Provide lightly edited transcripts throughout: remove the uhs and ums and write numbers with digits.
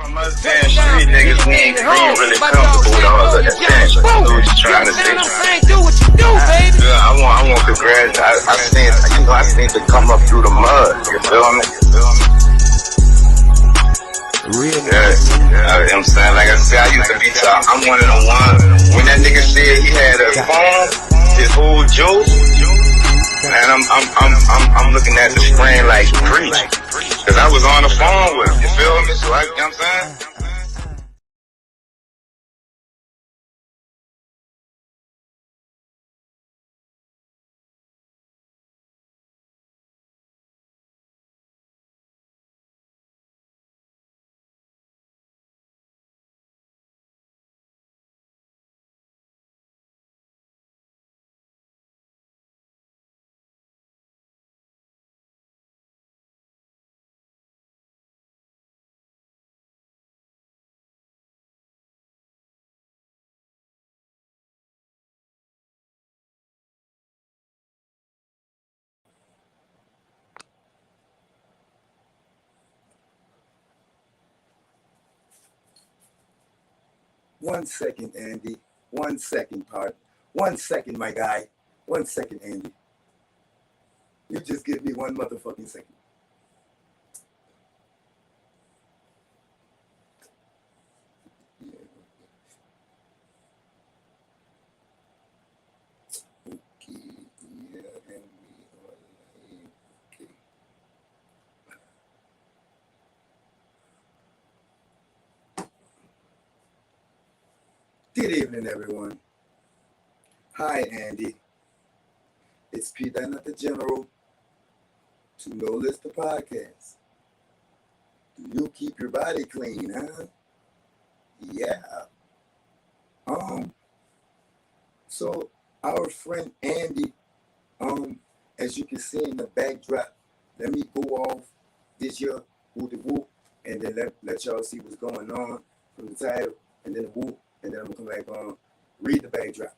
Damn street niggas, we ain't really comfortable with all of that thing. We just trying to say. Do what you do, baby. Yeah, I want to graduate. I seen to come up through the mud. You feel me? Real Yeah, I'm saying, like I said, I used to be top. I'm one of the ones. When that nigga said he had a phone, his whole joke, and I'm looking at the screen like preach, cause I was on the phone with him. You feel me? So you know what I'm saying? 1 second, Andy. 1 second, pardon. 1 second, my guy. 1 second, Andy. You just give me 1 motherfucking second. Good evening, everyone. Hi, Andy. It's Peter, not the General, to No List the Podcast. Do you keep your body clean, huh? Yeah. So our friend Andy, as you can see in the backdrop, let me go off this year, woo the woo, and then let y'all see what's going on from the title, and then the woo, and then I'm gonna come back on, read the backdrop.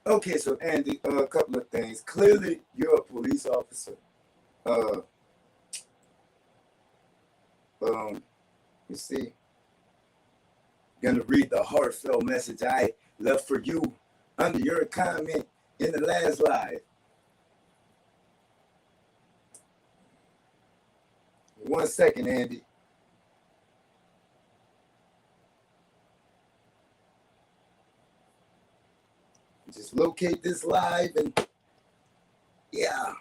Okay, so Andy, a couple of things. Clearly, you're a police officer. You see, gonna read the heartfelt message I left for you under your comment in the last live. 1 second, Andy. Just locate this live and yeah.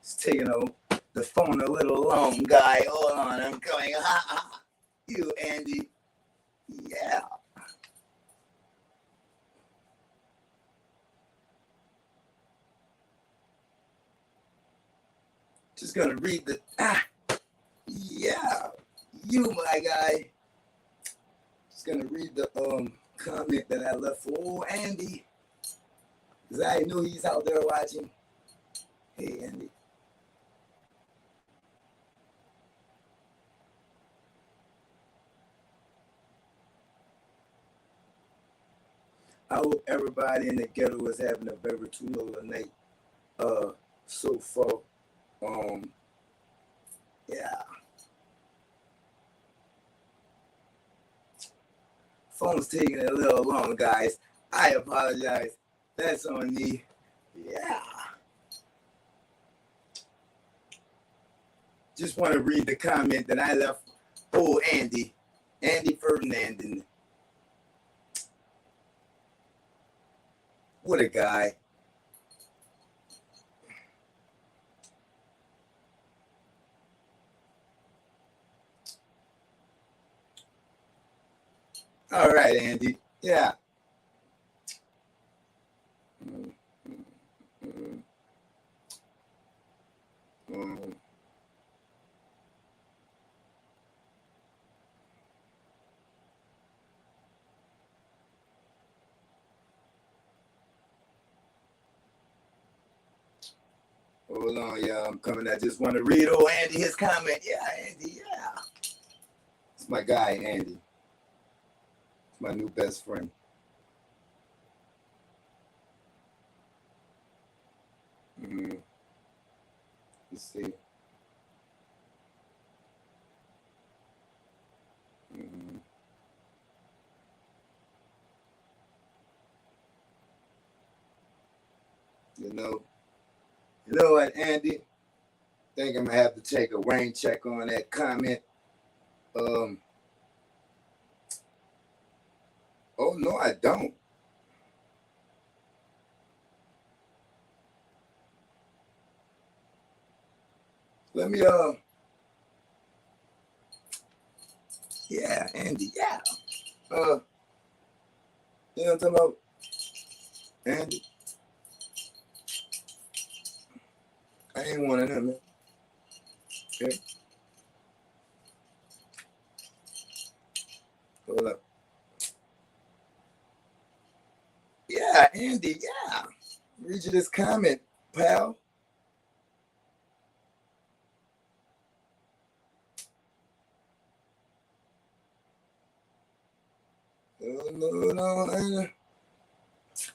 It's taking the phone a little long, guy. Hold on, I'm coming. You, Andy. Yeah. Just gonna read the yeah. You, my guy. Just gonna read the comment that I left for old Andy. Cause I knew he's out there watching. Hey, Andy. I hope everybody in the ghetto is having a very two-dollar night so far. Yeah. Phone's taking a little long, guys. I apologize. That's on me. Yeah. Just want to read the comment that I left. Oh, Andy Ferdinand. What a guy. All right, Andy. Yeah. Hold on, yeah, I'm coming. I just want to read old Andy his comment. Yeah, Andy, yeah. It's my guy, Andy. It's my new best friend. Let's see. You know what, Andy? Think I'm gonna have to take a rain check on that comment. Oh no, I don't. Let me yeah, Andy, yeah. You know what I'm talking about? Andy. I ain't one of them, man. Okay. Hold up. Yeah, Andy, yeah. Read you this comment, pal. No.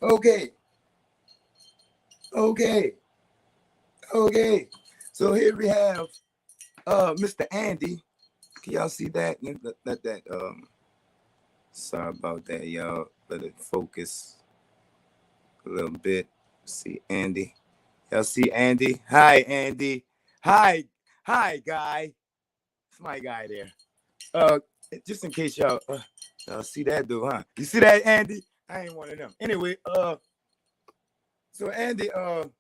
Okay. So here we have Mr. Andy. Can y'all see that? Let that sorry about that, y'all. Let it focus a little bit. See Andy. Y'all see Andy? Hi, Andy. Hi, guy. It's my guy there. Just in case y'all see that dude, huh? You see that, Andy? I ain't one of them. Anyway, so Andy, y'all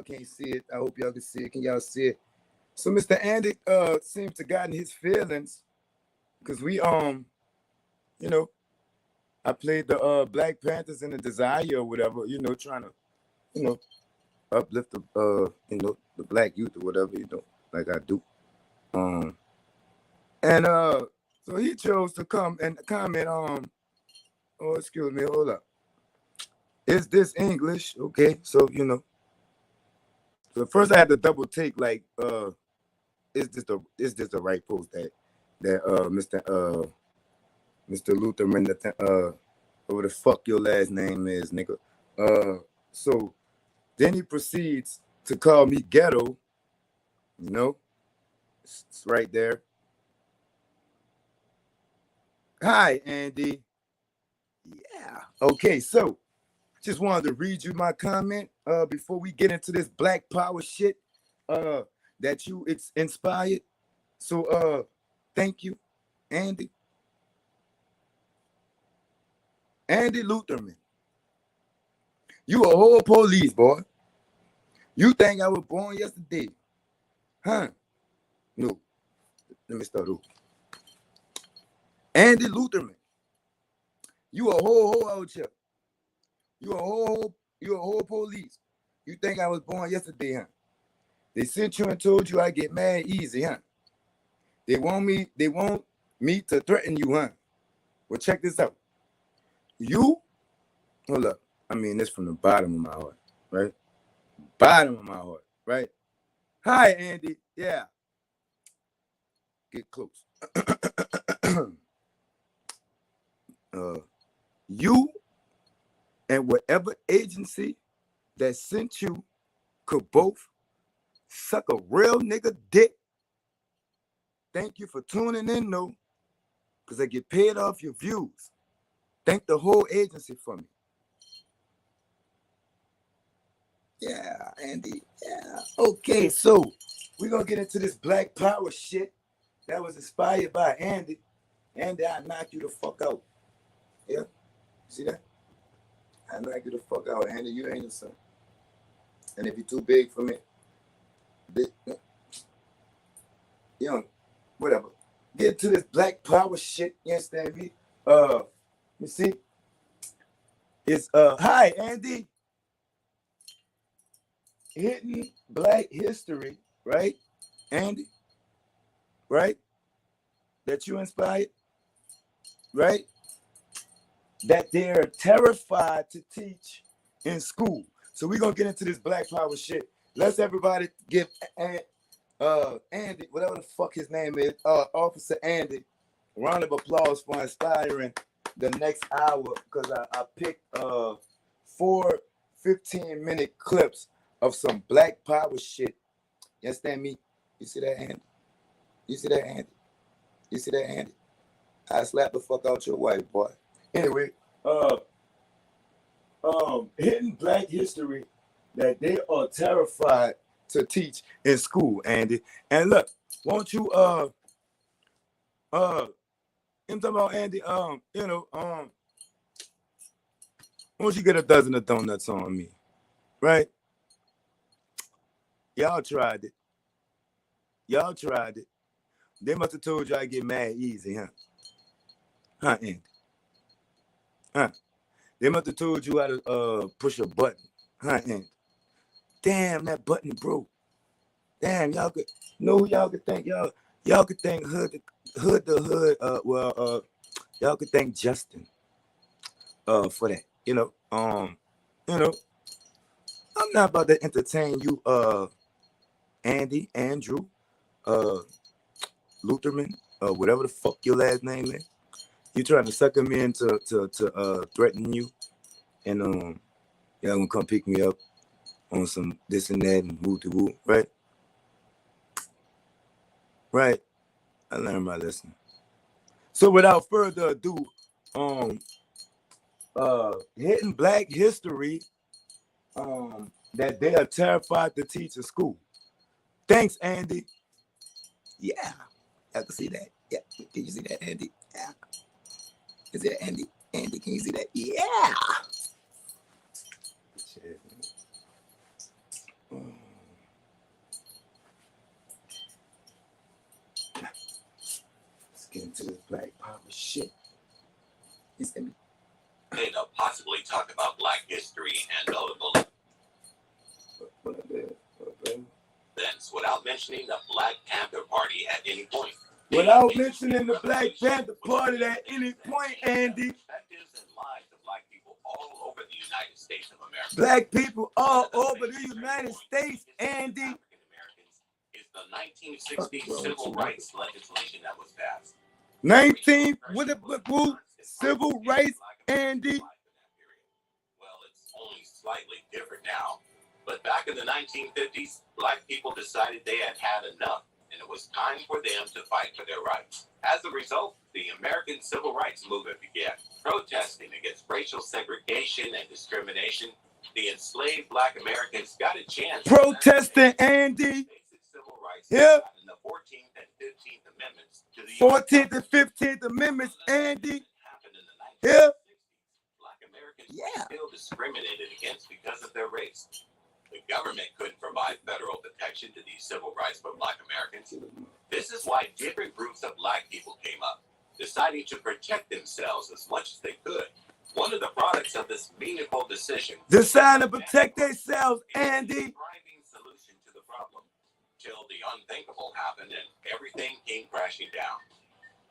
can't see it. I hope y'all can see it. Can y'all see it? So Mr. Andy seems to gotten his feelings because we you know, I played the Black Panthers in the Desire or whatever, trying to, uplift the the black youth or whatever, like I do. And so he chose to come and comment on, oh, excuse me, hold up. Is this English? Okay, so so first I had to double take, like, is this the right post that Mr. Lutherman, whatever the fuck your last name is, nigga. So then he proceeds to call me ghetto. It's right there. Hi, Andy. Yeah. Okay, so just wanted to read you my comment before we get into this Black Power shit that it's inspired. So thank you, Andy. Andy Lutherman. You a whole police, boy. You think I was born yesterday? Huh? No. Let me start over. Andy Lutherman. You a whole out here. You a whole police. You think I was born yesterday, huh? They sent you and told you I get mad easy, huh? They want me to threaten you, huh? Well, check this out. Hold up. I mean, this from the bottom of my heart, right? Bottom of my heart, right? Hi, Andy. Yeah. Get close. You and whatever agency that sent you could both suck a real nigga dick. Thank you for tuning in, though, because I get paid off your views. Thank the whole agency for me. Yeah, Andy. Yeah. Okay, so we're going to get into this Black Power shit that was inspired by Andy. Andy, I knock you the fuck out. Yeah? See that? I knock you the fuck out, Andy. You ain't the son. And if you're too big for me, whatever. Get to this Black Power shit. You understand me? You see? It's hi, Andy. Hitting Black history, right? Andy, right? That you inspired, right? That they're terrified to teach in school. So we're gonna get into this Black Power shit. Let's everybody give Andy, whatever the fuck his name is, Officer Andy, a round of applause for inspiring the next hour, because I picked 4 15-minute clips of some Black Power shit. You understand me? You see that, Andy? You see that, Andy? You see that, Andy? I slap the fuck out your wife, boy. Anyway, hidden Black history that they are terrified to teach in school, Andy. And look, won't you I'm talking about, Andy, won't you get a dozen of donuts on me? Right? Y'all tried it. Y'all tried it. They must have told you I get mad easy, huh? Huh, Andy? Huh? They must have told you how to push a button, huh, Andy? Damn, that button broke. Damn, y'all could know who y'all could thank. Y'all could thank hood. Y'all could thank Justin for that. I'm not about to entertain you, Andy, Andrew, Lutherman, whatever the fuck your last name is. You trying to sucker me into threaten you, and y'all gonna come pick me up on some this and that and woo, right? Right. I learned my lesson. So without further ado, hidden Black history that they are terrified to teach in school. Thanks, Andy. Yeah, I can see that. Yeah, can you see that, Andy? Yeah. Is that Andy? Andy, can you see that? Yeah. Let's get into this Black Power shit. They'd possibly talk about Black history and notable events without mentioning the Black Panther Party at any point. Without mentioning the Black Panther Party at any point, Andy. Perspectives and lives of Black people all over the United States of America. Black people all over the United States, Andy. African Americans is the 1960 civil rights legislation that was passed. 19 with the civil rights, Andy. Well, it's only slightly different now. But back in the 1950s, Black people decided they had had enough, and it was time for them to fight for their rights. As a result, the American Civil Rights Movement began, protesting against racial segregation and discrimination. The enslaved Black Americans got a chance. Protesting, Andy. Basic civil rights Yep. in the 14th and 15th Amendments to the 14th and 15th Amendments, Andy. happened in the 1960s. Yep. Black Americans were still discriminated against because of their race. The government couldn't provide federal protection to these civil rights for Black Americans. This is why different groups of Black people came up, deciding to protect themselves as much as they could. One of the products of this meaningful decision, Decide to protect themselves, Andy. thriving solution to the problem, till the unthinkable happened and everything came crashing down.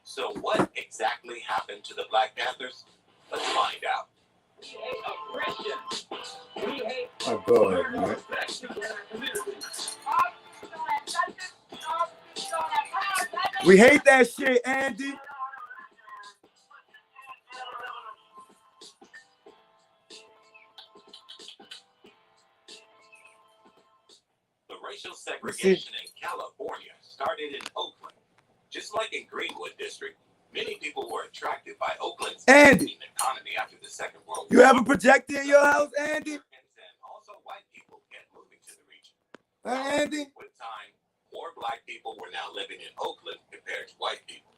So what exactly happened to the Black Panthers? Let's find out. Oh, go ahead, man. We hate that shit, Andy. The racial segregation in California started in Oakland. Just like in Greenwood District, many people were attracted by Oakland's Andy, economy after the Second World War. you have a projector in your house, Andy? And also white people kept moving to the region. Andy? With time, more Black people were now living in Oakland compared to white people.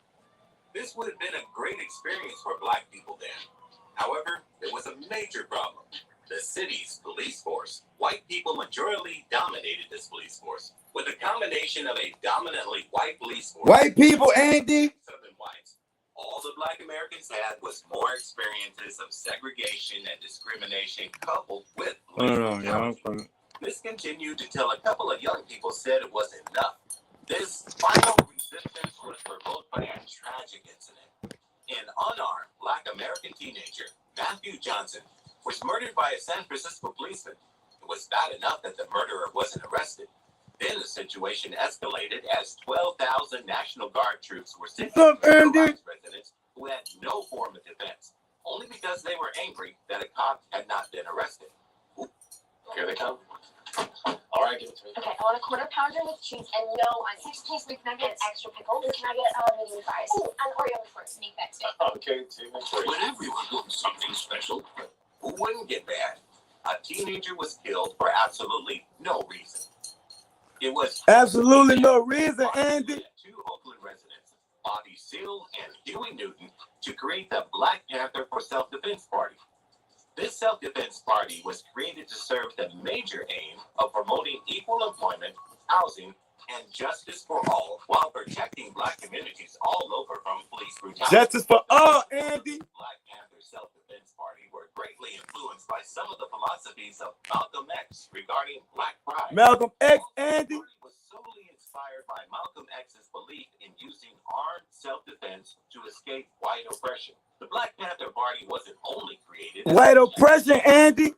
This would have been a great experience for Black people then. However, there was a major problem. The city's police force. White people majorly dominated this police force. With a combination of a dominantly white police force. White people, Andy. Southern whites. All the Black Americans had was more experiences of segregation and discrimination coupled with This continued until a couple of young people said it wasn't enough. This final resistance was provoked by a tragic incident. An unarmed Black American teenager, Matthew Johnson, was murdered by a San Francisco policeman. It was bad enough that the murderer wasn't arrested. Then the situation escalated as 12,000 National Guard troops were sent to residents who had no form of defense, only because they were angry that a cop had not been arrested. Ooh, here they come. All right, give it to me. Okay, I want a quarter pounder with cheese and no onions. 6 piece McNuggets, extra pickles. Can I get medium fries? Oh, an Oreo with first. Make that too. Okay, when everyone wants something special, who wouldn't get mad? A teenager was killed for absolutely no reason. It was absolutely no reason, Andy. Two Oakland residents, Bobby Seale and Huey Newton, to create the Black Panther for Self-Defense Party. This self-defense party was created to serve the major aim of promoting equal employment, housing, and justice for all, while protecting Black communities all over from police brutality. Justice for all, Andy. Black Panther Self-Defense Party were greatly influenced by some of the philosophies of Malcolm X regarding Black pride. Malcolm X, Andy. The party was solely inspired by Malcolm X's belief in using armed self-defense to escape white oppression. The Black Panther Party wasn't only created white oppression, Andy.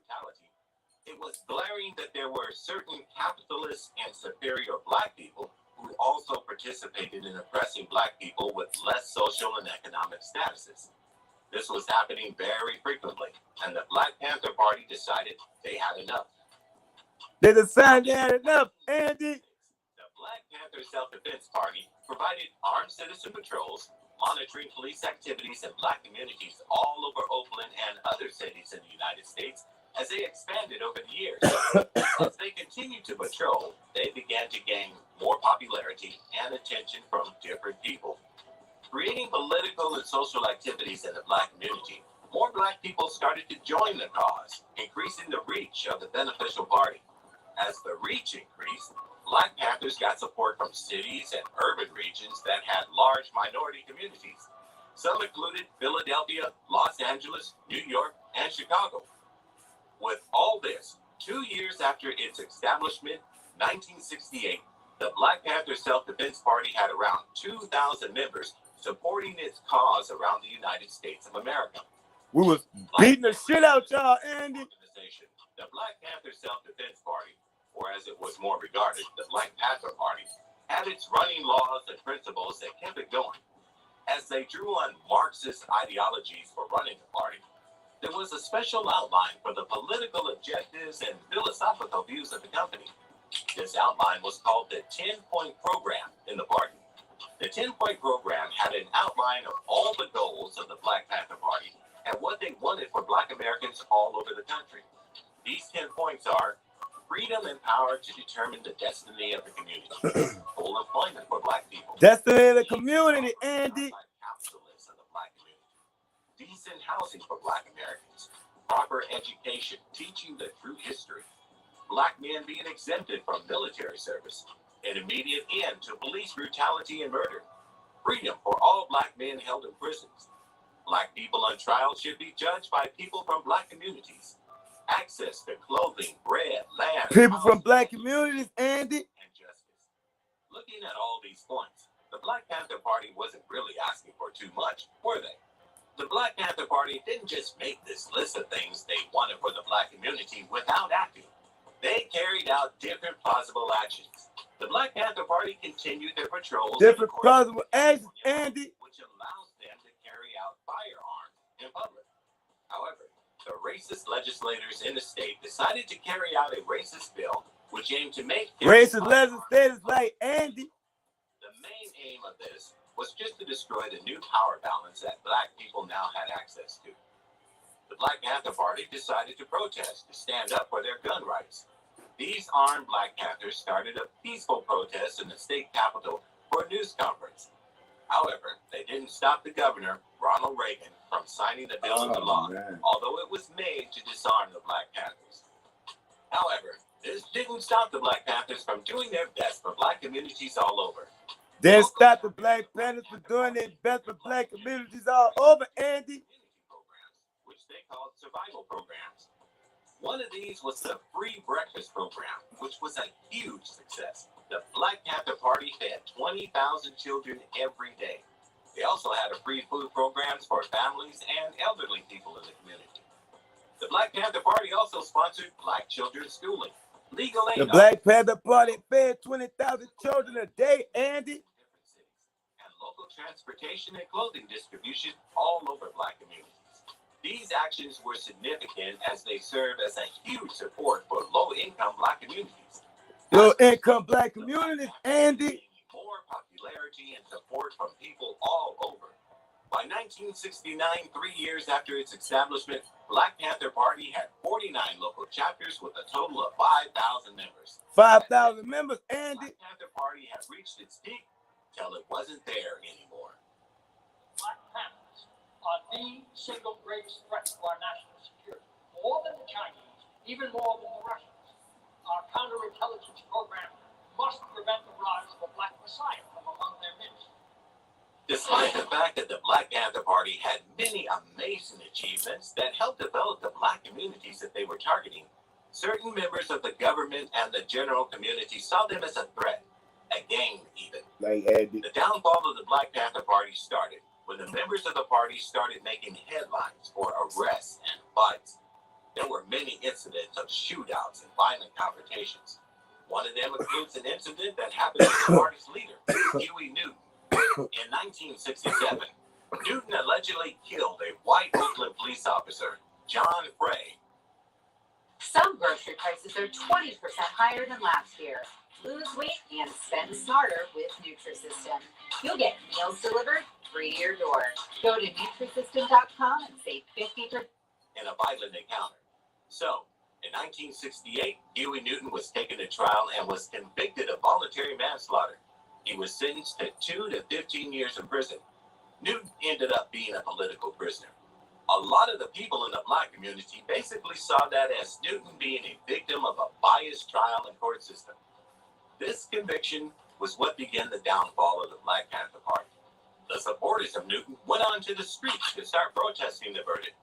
It was glaring that there were certain capitalist and superior Black people who also participated in oppressing Black people with less social and economic statuses. This was happening very frequently, and the Black Panther Party decided they had enough. They decided they had enough, Andy. The Black Panther Self-Defense Party provided armed citizen patrols, monitoring police activities in Black communities all over Oakland and other cities in the United States as they expanded over the years. As they continued to patrol, they began to gain more popularity and attention from different people. Creating political and social activities in the Black community, more Black people started to join the cause, increasing the reach of the beneficial party. As the reach increased, Black Panthers got support from cities and urban regions that had large minority communities. Some included Philadelphia, Los Angeles, New York, and Chicago. With all this, 2 years after its establishment, 1968, the Black Panther Self-Defense Party had around 2,000 members supporting its cause around the United States of America. We was beating the shit out y'all, Andy. The Black Panther Self-Defense Party, or as it was more regarded, the Black Panther Party, had its running laws and principles that kept it going. As they drew on Marxist ideologies for running the party, there was a special outline for the political objectives and philosophical views of the company. This outline was called the 10-Point Program in the party. The 10-Point Program had an outline of all the goals of the Black Panther Party and what they wanted for Black Americans all over the country. These 10 points are: freedom and power to determine the destiny of the community. Full employment for Black people. Destiny of the community, Andy. Capitalists of the Black community. Decent housing for Black Americans. Proper education, teaching the true history. Black men being exempted from military service. An immediate end to police brutality and murder. Freedom for all Black men held in prisons. Black people on trial should be judged by people from Black communities. Access to clothing, bread, land. People from Black communities, Andy. And justice. Looking at all these points, the Black Panther Party wasn't really asking for too much, were they? The Black Panther Party didn't just make this list of things they wanted for the Black community without acting. They carried out different plausible actions. The Black Panther Party continued their patrols. Different plausible actions, Andy. Which allows them to carry out firearms in public. However, the racist legislators in the state decided to carry out a racist bill which aimed to make racist legislators like Andy. The main aim of this was just to destroy the new power balance that Black people now had access to. The Black Panther Party decided to protest, to stand up for their gun rights. These armed Black Panthers started a peaceful protest in the state capitol for a news conference. However, they didn't stop the governor, Ronald Reagan, from signing the bill into law, although it was made to disarm the Black Panthers. However, this didn't stop the Black Panthers from doing their best for Black communities all over. Didn't stop the Black Panthers from doing their best for Black communities all over, Andy. Programs, which they called survival programs. One of these was the free breakfast program, which was a huge success. The Black Panther Party fed 20,000 children every day. They also had a free food programs for families and elderly people in the community. The Black Panther Party also sponsored black children's schooling, legal aid. The Black Panther Party fed 20,000 children a day, Andy. And local transportation and clothing distribution all over black communities. These actions were significant as they serve as a huge support for low-income black communities. Low-income black communities, Andy. More popularity and support from people all over. By 1969, 3 years after its establishment, Black Panther Party had 49 local chapters with a total of 5,000 members. 5,000 members, Andy. Black Panther Party had reached its peak till it wasn't there anymore. Black Panthers are the single greatest threat to our national security, more than the Chinese, even more than the Russians. Our counterintelligence program must prevent the rise of a black messiah from among their midst. Despite the fact that the Black Panther Party had many amazing achievements that helped develop the black communities that they were targeting, certain members of the government and the general community saw them as a threat, a game even. Like Andy. The downfall of the Black Panther Party started when the members of the party started making headlines for arrests and fights. There were many incidents of shootouts and violent confrontations. One of them includes an incident that happened to the party's leader, Huey Newton. In 1967, Newton allegedly killed a white Oakland police officer, John Frey. Some grocery prices are 20% higher than last year. Lose weight and spend smarter with Nutrisystem. You'll get meals delivered free to your door. Go to Nutrisystem.com and save 50% in a violent encounter. So, in 1968, Huey Newton was taken to trial and was convicted of voluntary manslaughter. He was sentenced to 2 to 15 years in prison. Newton ended up being a political prisoner. A lot of the people in the black community basically saw that as Newton being a victim of a biased trial and court system. This conviction was what began the downfall of the Black Panther Party. The supporters of Newton went onto the streets to start protesting the verdict.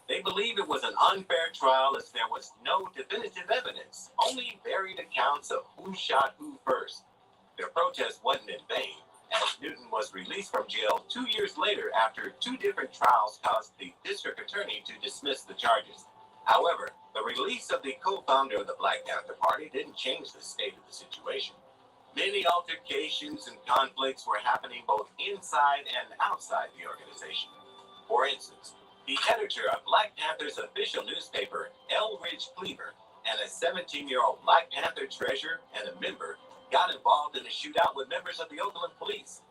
They believed it was an unfair trial as there was no definitive evidence, only varied accounts of who shot who first. Their protest wasn't in vain, as Newton was released from jail 2 years later after 2 different trials caused the district attorney to dismiss the charges. However, the release of the co-founder of the Black Panther Party didn't change the state of the situation. Many altercations and conflicts were happening both inside and outside the organization. For instance, the editor of Black Panther's official newspaper, L. Ridge Cleaver, and a 17-year-old Black Panther treasurer and a member got involved in a shootout with members of the Oakland police.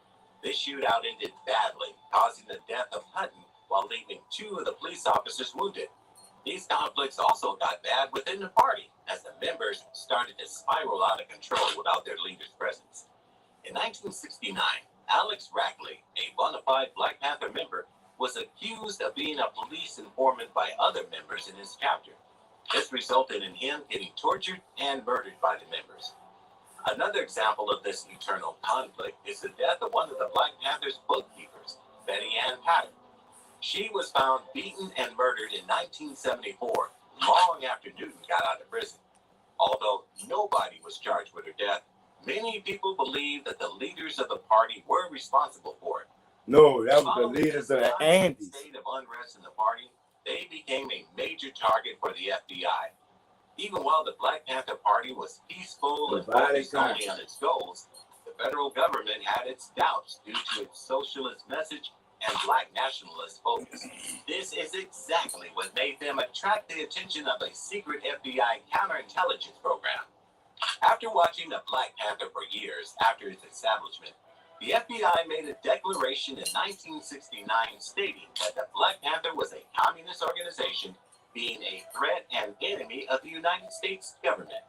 This shootout ended badly, causing the death of Hutton while leaving 2 of the police officers wounded. These conflicts also got bad within the party as the members started to spiral out of control without their leader's presence. In 1969, Alex Rackley, a bona fide Black Panther member, was accused of being a police informant by other members in his chapter. This resulted in him getting tortured and murdered by the members. Another example of this eternal conflict is the death of one of the Black Panther's bookkeepers, Betty Ann Patton. She was found beaten and murdered in 1974, long after Newton got out of prison. Although nobody was charged with her death, many people believe that the leaders of the party were responsible for it. No, that was the leaders of the Andes. State of unrest in the party, they became a major target for the FBI. Even while the Black Panther Party was peaceful and focused only on its goals, the federal government had its doubts due to its socialist message and black nationalist focus. This is exactly what made them attract the attention of a secret FBI counterintelligence program. After watching the Black Panther for years after its establishment, the FBI made a declaration in 1969 stating that the Black Panther was a communist organization being a threat and enemy of the United States government.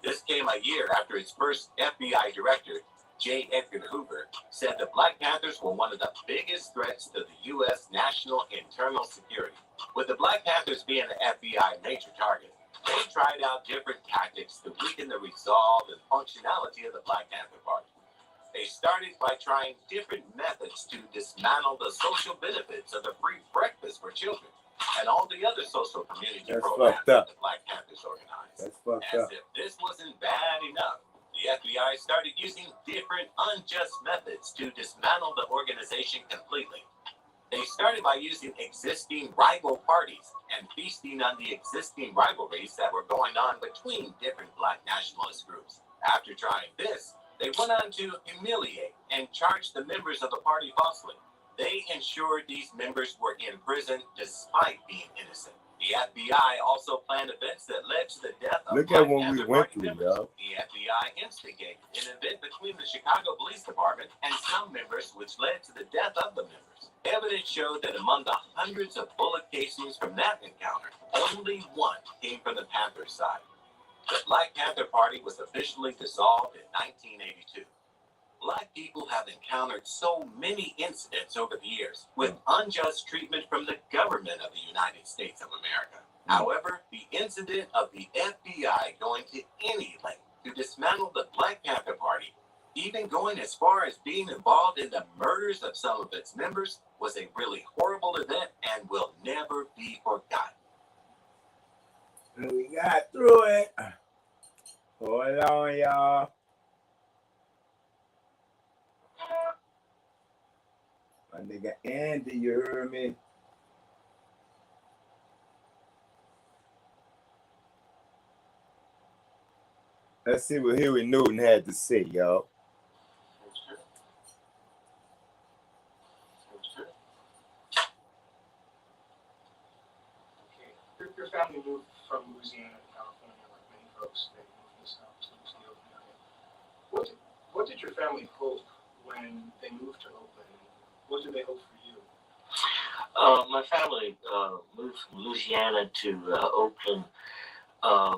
This came a year after its first FBI director, J. Edgar Hoover, said the Black Panthers were one of the biggest threats to the U.S. national internal security. With the Black Panthers being the FBI major target, they tried out different tactics to weaken the resolve and functionality of the Black Panther Party. They started by trying different methods to dismantle the social benefits of the free breakfast for children and all the other social community programs that the Black Panthers organized. As if this wasn't bad enough, the FBI started using different unjust methods to dismantle the organization completely. They started by using existing rival parties and feasting on the existing rivalries that were going on between different black nationalist groups. After trying this, they went on to humiliate and charge the members of the party falsely. They ensured these members were in prison despite being innocent. The FBI also planned events that led to the death of Look Black at what we Panther went Party through, members. y'all. The FBI instigated an event between the Chicago Police Department and some members, which led to the death of the members. Evidence showed that among the hundreds of bullet casings from that encounter, only one came from the Panthers side. The Black Panther Party was officially dissolved in 1982. Black people have encountered so many incidents over the years with unjust treatment from the government of the United States of America. However, the incident of the FBI going to any length to dismantle the Black Panther Party, even going as far as being involved in the murders of some of its members, was a really horrible event and will never be forgotten. We got through it. Hold on, y'all. My nigga Andy, you heard me? Let's see what Huey Newton had to say, y'all. Okay. Your family moved from Louisiana to California, like many folks. They moved from the South to the Oakland area. What did your family hope when they moved to Oakland? What did they hope for you? My family moved from Louisiana to Oakland,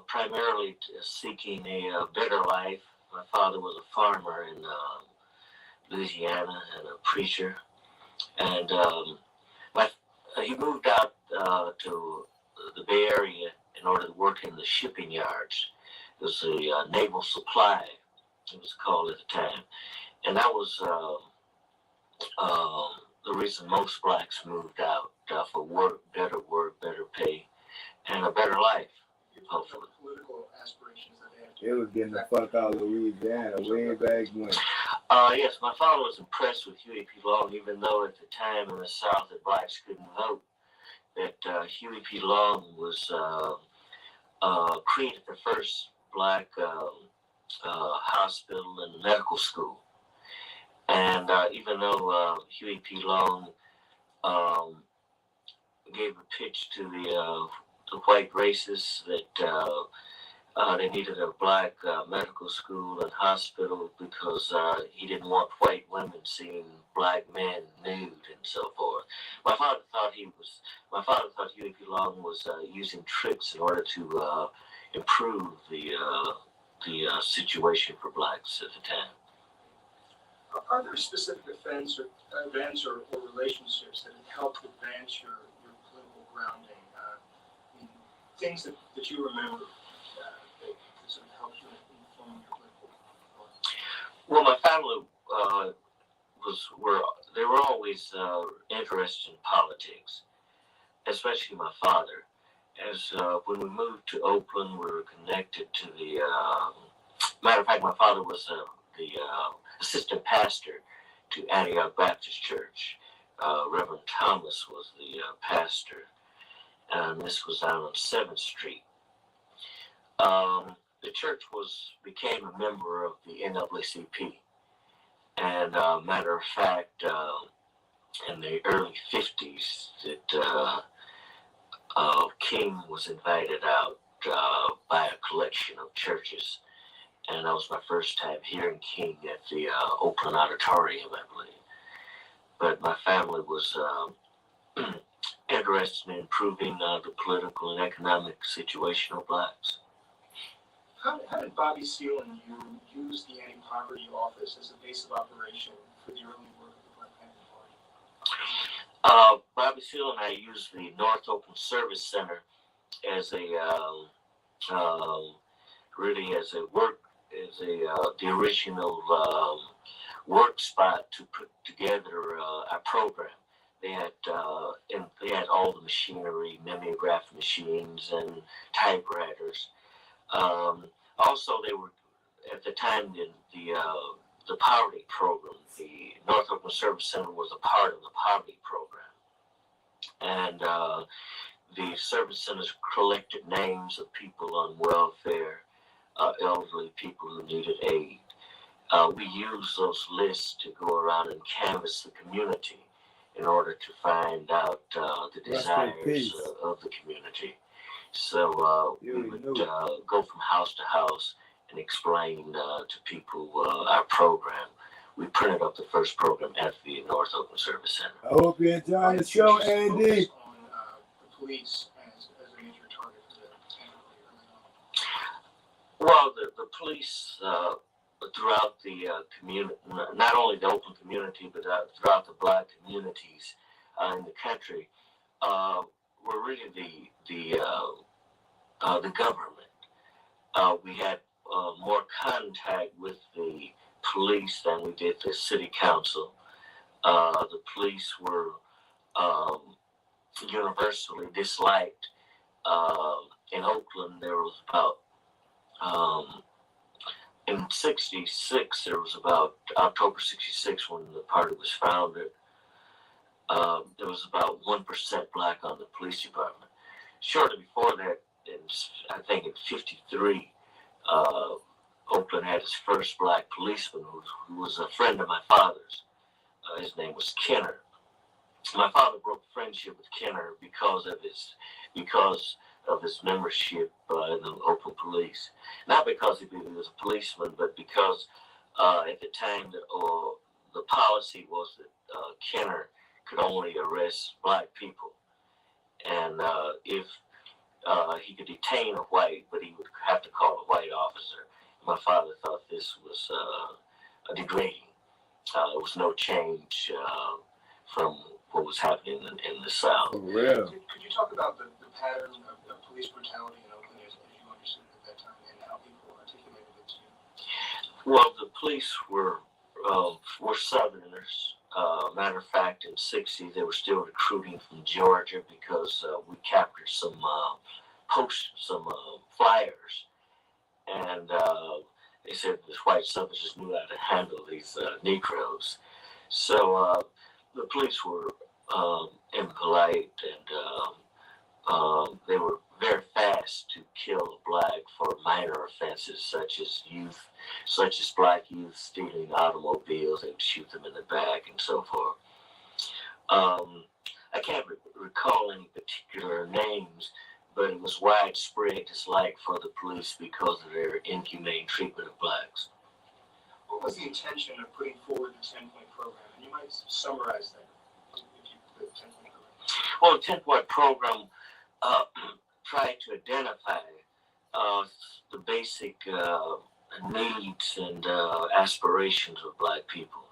primarily seeking a better life. My father was a farmer in Louisiana and a preacher, and he moved out to the Bay Area in order to work in the shipping yards. It was a naval supply, it was called at the time, and that was the reason most blacks moved out for work, better pay, and a better life. Hopefully. Political aspirations that they had. It was getting the fuck out of Louisiana way back when. Yes, my father was impressed with Huey P. Long, even though at the time in the South that blacks couldn't vote. That Huey P. Long was created the first black hospital and medical school. And even though Huey P. Long gave a pitch to the white racists that they needed a black medical school and hospital because he didn't want white women seeing black men nude and so forth. My father thought Huey P. Long was using tricks in order to improve the situation for blacks at the time. Are there specific events or relationships that have helped advance your political grounding? Things that you remember that sort of helped you inform your political thought? Well, my family were always interested in politics, especially my father. As when we moved to Oakland, we were connected to the. Matter of fact, my father was the assistant pastor to Antioch Baptist Church. Reverend Thomas was the pastor, and this was out on 7th Street. The church became a member of the NAACP, and matter of fact, in the early 50s, that King was invited out by a collection of churches. And that was my first time hearing King at the Oakland Auditorium, I believe. But my family was interested in improving the political and economic situation of blacks. How did Bobby Seale and you use the anti-poverty office as a base of operation for the early work of the Black Panther Party? Bobby Seale and I used the North Oakland Service Center as the original work spot to put together a program. They had all the machinery, mimeograph machines and typewriters. Also, they were at the time the poverty program. The North Oakland Service Center was a part of the poverty program. and the service centers collected names of people on welfare, elderly people who needed aid. We used those lists to go around and canvass the community in order to find out the desires of the community. So we would go from house to house and explain to people our program. We printed up the first program at the North Oakland Service Center. I hope you enjoyed the show, Andy. On the police as a major target for the Well, the police throughout the community, not only the Oakland community, but throughout the Black communities in the country, were really the government. We had more contact with the police than we did the city council. The police were universally disliked. In Oakland, there was about in '66, there was about October '66 when the party was founded. There was about 1% black on the police department. Shortly before that, I think in '53, Oakland had its first black policeman who was a friend of my father's. His name was Kenner. My father broke friendship with Kenner because of his membership in the Oakland Police. Not because he was a policeman, but because at the time the policy was that Kenner could only arrest black people, and if he could detain a white, but he would have to call a white officer. My father thought this was degrading. There was no change from what was happening in the South. For real. Could you talk about the pattern of police brutality in Oakland as you understood it at that time, and how people articulated it to you? Well, the police were Southerners. Matter of fact, in '60, they were still recruiting from Georgia because we captured some flyers, and they said the white suffragists knew how to handle these Negroes. So the police were impolite, and they were very fast to kill black for minor offenses such as black youth stealing automobiles. They would shoot them in the back and so forth. I can't recall any particular names, but it was widespread dislike for the police because of their inhumane treatment of blacks. What was the intention of putting forward the 10-point program? And you might summarize that. The 10-point program. Well, the 10-point program tried to identify the basic needs and aspirations of black people.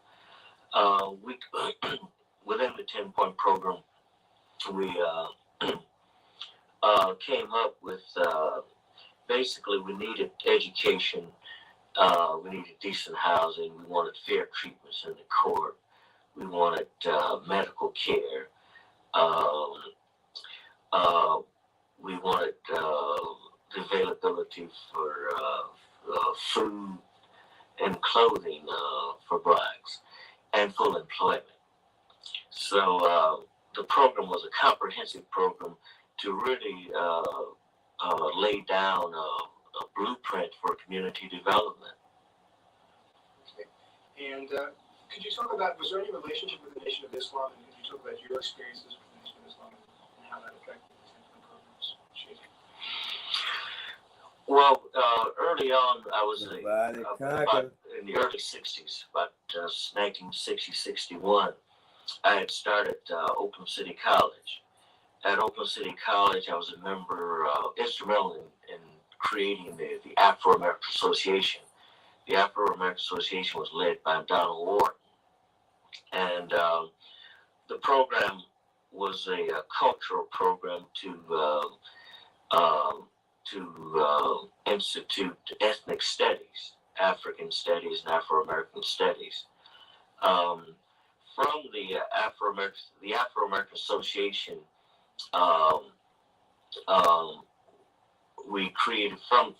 Within the 10-point program, we came up with basically we needed education, we needed decent housing, we wanted fair treatments in the court, we wanted medical care, we wanted the availability for food and clothing for blacks, and full employment. So the program was a comprehensive program to really lay down a blueprint for community development. Okay. And could you talk about, was there any relationship with the Nation of Islam? And could you talk about your experiences with the Nation of Islam and how that affected the 10-point program's shape? Well, early on, I was in the early 60s, about 1960, 61, I had started Oakland City College. At Oakland City College, I was a member, instrumental in creating the Afro-American Association. The Afro-American Association was led by Donald Wharton. And the program was a cultural program to institute ethnic studies, African studies and Afro-American studies. From the Afro-American Association, we created from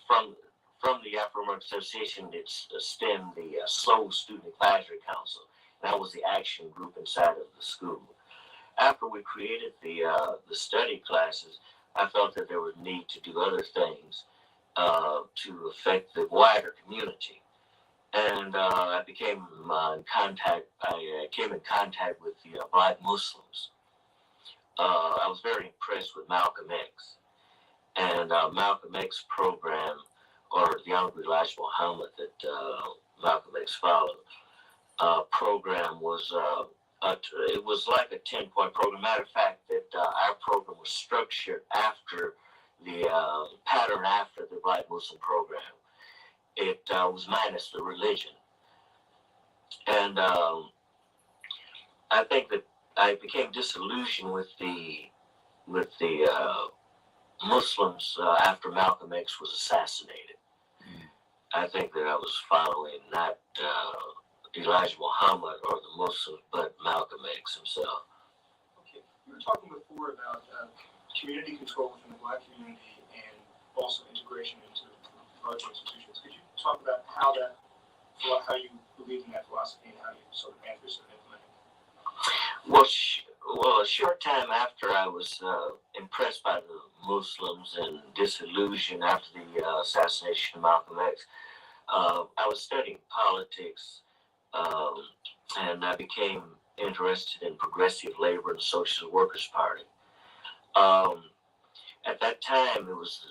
the Afro-American Association, it's stemmed the Soul Student Advisory Council. That was the action group inside of the school. after we created the study classes, I felt that there was need to do other things to affect the wider community. And I became in contact. I came in contact with the Black Muslims. I was very impressed with Malcolm X and Malcolm X program, or the Honorable Elijah Muhammad that Malcolm X followed. Program was it was like a 10-point program. Matter of fact, that our program was structured after the pattern after the Black Muslim program. It was minus the religion, and I think that I became disillusioned with the Muslims after Malcolm X was assassinated. I think that I was following not Elijah Muhammad or the Muslims, but Malcolm X himself. Okay, you were talking before about community control within the Black community and also integration into larger institutions. Could you talk about how you believe in that philosophy and how you sort of PANTHERS have implemented it? Well, a short time after I was impressed by the Muslims and disillusioned after the assassination of Malcolm X, I was studying politics, and I became interested in progressive labor and social workers' party. At that time, it was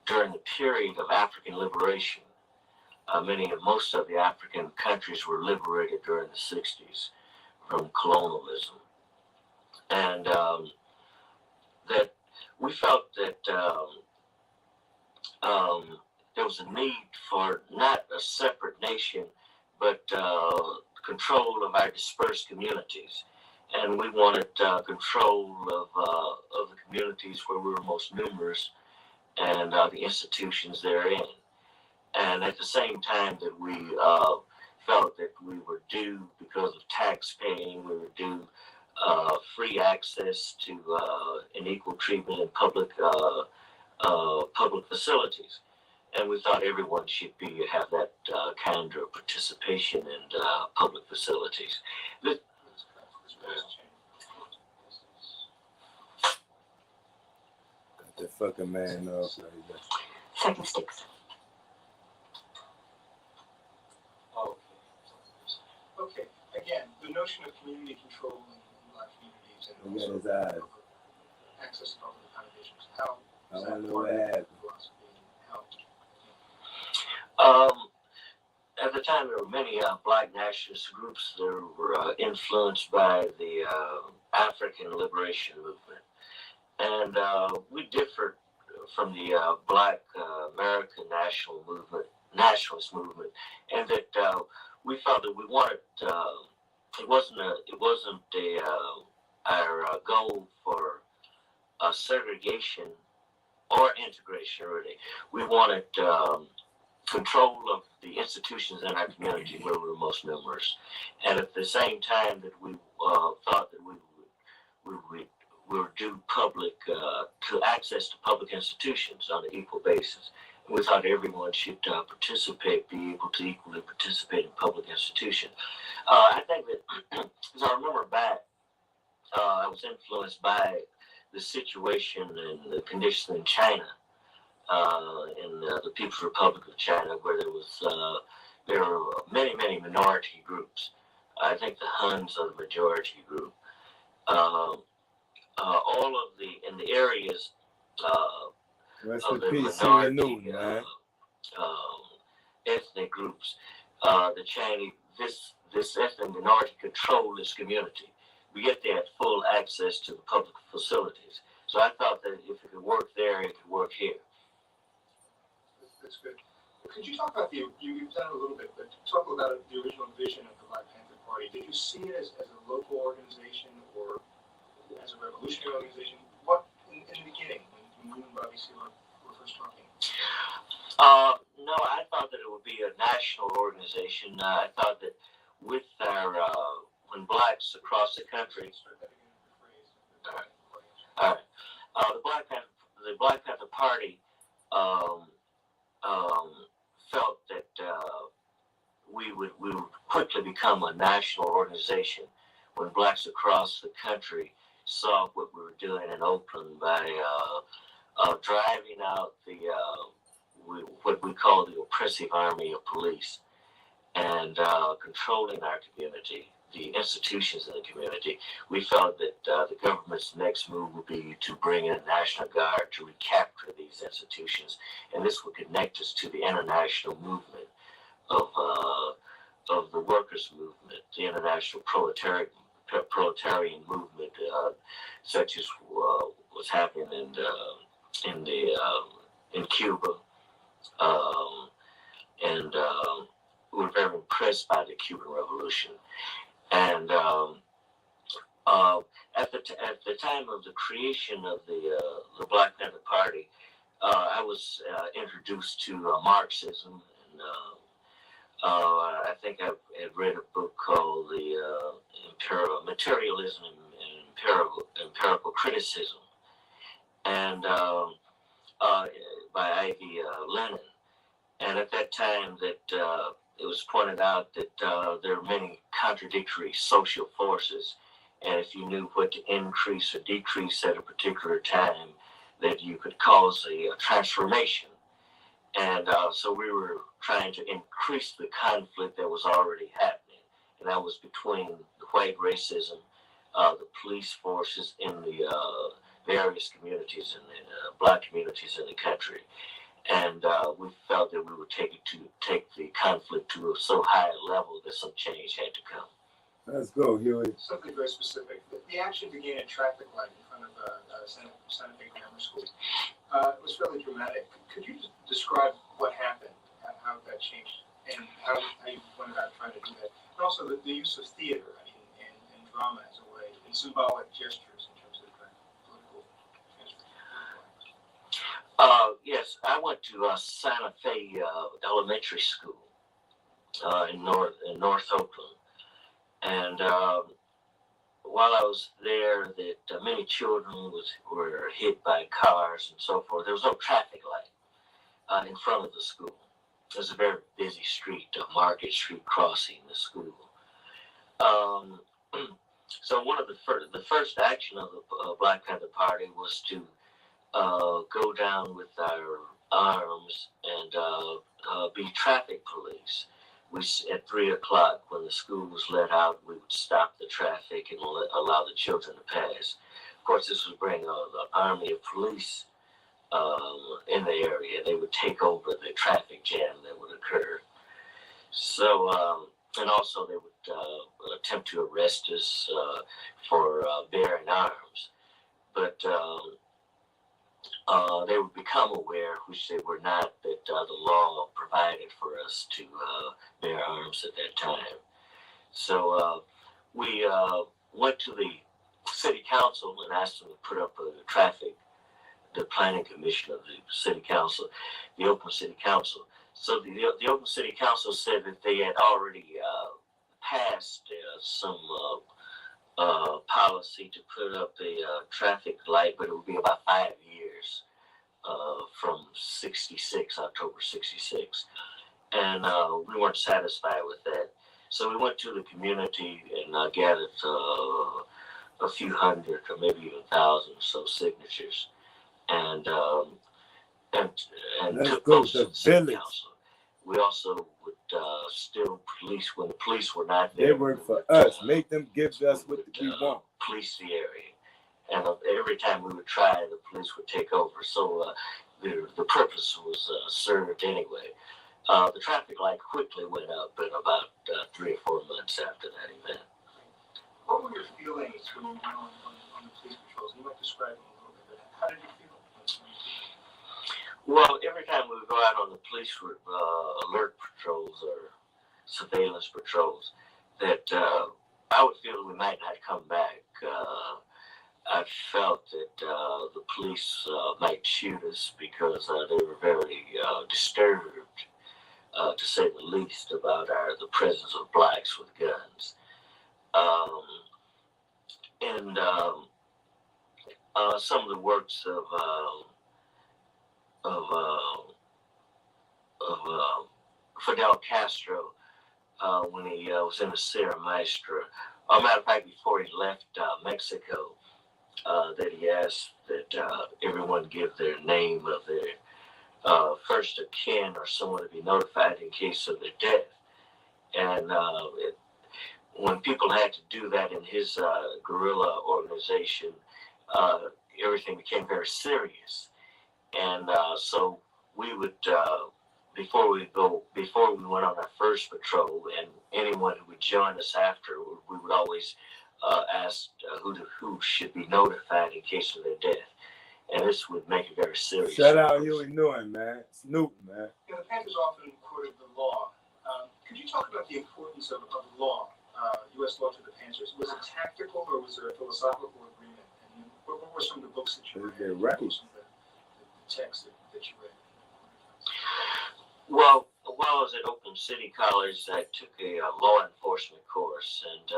during the period of African liberation. Most of the African countries were liberated during the 60s from colonialism. And that we felt that there was a need for not a separate nation, but control of our dispersed communities. And we wanted control of the communities where we were most numerous and the institutions therein. And at the same time that we felt that we were due, because of tax paying, we were due free access to and equal treatment in public facilities. And we thought everyone should have that kind of participation in public facilities. Got the fucking man off right there. Second sticks. Okay. Again, the notion of community control in Black communities and Look at also his eyes. access to public accommodations. How I is that wonder part what of the happened. philosophy? At the time, there were many Black nationalist groups that were influenced by the African liberation movement. And we differed from the Black American nationalist movement, and that we felt that we wanted it wasn't our goal for segregation or integration. Really, we wanted control of the institutions in our community where we were most numerous, and at the same time that we thought that we were due public to access to public institutions on an equal basis. We thought everyone should be able to equally participate in public institutions. I think that, as I remember back, I was influenced by the situation and the conditions in China, in the People's Republic of China, where there were many minority groups. I think the Huns are the majority group. All of in the areas of the minority ethnic groups, the Chinese, this ethnic minority control this community. We get they had full access to the public facilities. So I thought that if it could work there, it could work here. That's good. Could you talk about you've done it a little bit, but talk about the original vision of the Black Panther Party. Did you see it as a local organization or as a revolutionary organization? What, in the beginning, when you and Bobby Seale were first talking? No, I thought that it would be a national organization. I thought that with our, when blacks across the country, the Black Panther Party felt that we would quickly become a national organization when blacks across the country saw what we were doing in Oakland by driving out what we call the oppressive army of police and controlling our community, the institutions in the community. We felt that the government's next move would be to bring in a National Guard to recapture these institutions, and this would connect us to the international movement of the workers' movement, the international proletarian movement, such as what's happening in Cuba, and we were very impressed by the Cuban Revolution. And at the time of the creation of the Black Panther Party, I was introduced to Marxism, and I think I had read a book called the Materialism and Empirical Criticism, and by Ivy Lenin. And at that time, that it was pointed out that there are many contradictory social forces, and if you knew what to increase or decrease at a particular time, that you could cause a transformation. And so we were trying to increase the conflict that was already happening, and that was between the white racism, the police forces in the various communities and the black communities in the country. And we felt that we would take the conflict to a so high a level that some change had to come. Let's go, Huey. Something very specific. The action began at traffic light in front of Santa Fe Grammar School. It was fairly dramatic. Could you describe what happened, how that changed, and how you went about trying to do that? And also the use of theater and drama as a way, and symbolic gestures in terms of political transfer. Yes, I went to Santa Fe Elementary School in North Oakland, and while I was there, that many children were hit by cars and so forth. There was no traffic light in front of the school. It was a very busy street, Market Street crossing the school. So one of the first action of the Black Panther Party was to go down with our arms and be traffic police. At 3 o'clock, when the school was let out, we would stop the traffic and allow the children to pass. Of course, this would bring an army of police in the area. They would take over the traffic jam that would occur. So, and also they would attempt to arrest us for bearing arms. But they would become aware, which they were not, that the law provided for us to bear arms at that time. So we went to the city council and asked them to put up the planning commission of the city council, the Oakland City Council. So the Oakland City Council said that they had already passed some policy to put up a traffic light, but it would be about 5 years from October 66. And we weren't satisfied with that. So we went to the community and gathered a few hundred or maybe even 1,000 or so signatures. And took those to the city council. We also would still police when the police were not there. They work for us. Make them give us what we want. Police the area, and every time we would try, the police would take over. So the purpose was served anyway. The traffic light quickly went up in about 3 or 4 months after that event. What were your feelings when you went on the police patrols? You might describe them a little bit. How did you feel? Well, every time we would go out on the police alert patrols or surveillance patrols, that I would feel that we might not come back. I felt that the police might shoot us because they were very disturbed, to say the least, about the presence of blacks with guns. And some of the works of Fidel Castro when he was in the Sierra Maestra As a matter of fact, before he left Mexico, that he asked that everyone give their name of their first of kin or someone to be notified in case of their death. And when people had to do that in his guerrilla organization, everything became very serious. And so we would, before we went on our first patrol, and anyone who would join us after, we would always ask who should be notified in case of their death. And this would make it very serious. Shout out Huey Newton, man. Snoop, man. The Panthers often quoted the law. Could you talk about the importance of law, U.S. law to the Panthers? Was it tactical or was there a philosophical agreement? And what were some of the books that you read? Right. Some of the texts that you read? Well, while I was at Oakland City College, I took a law enforcement course, and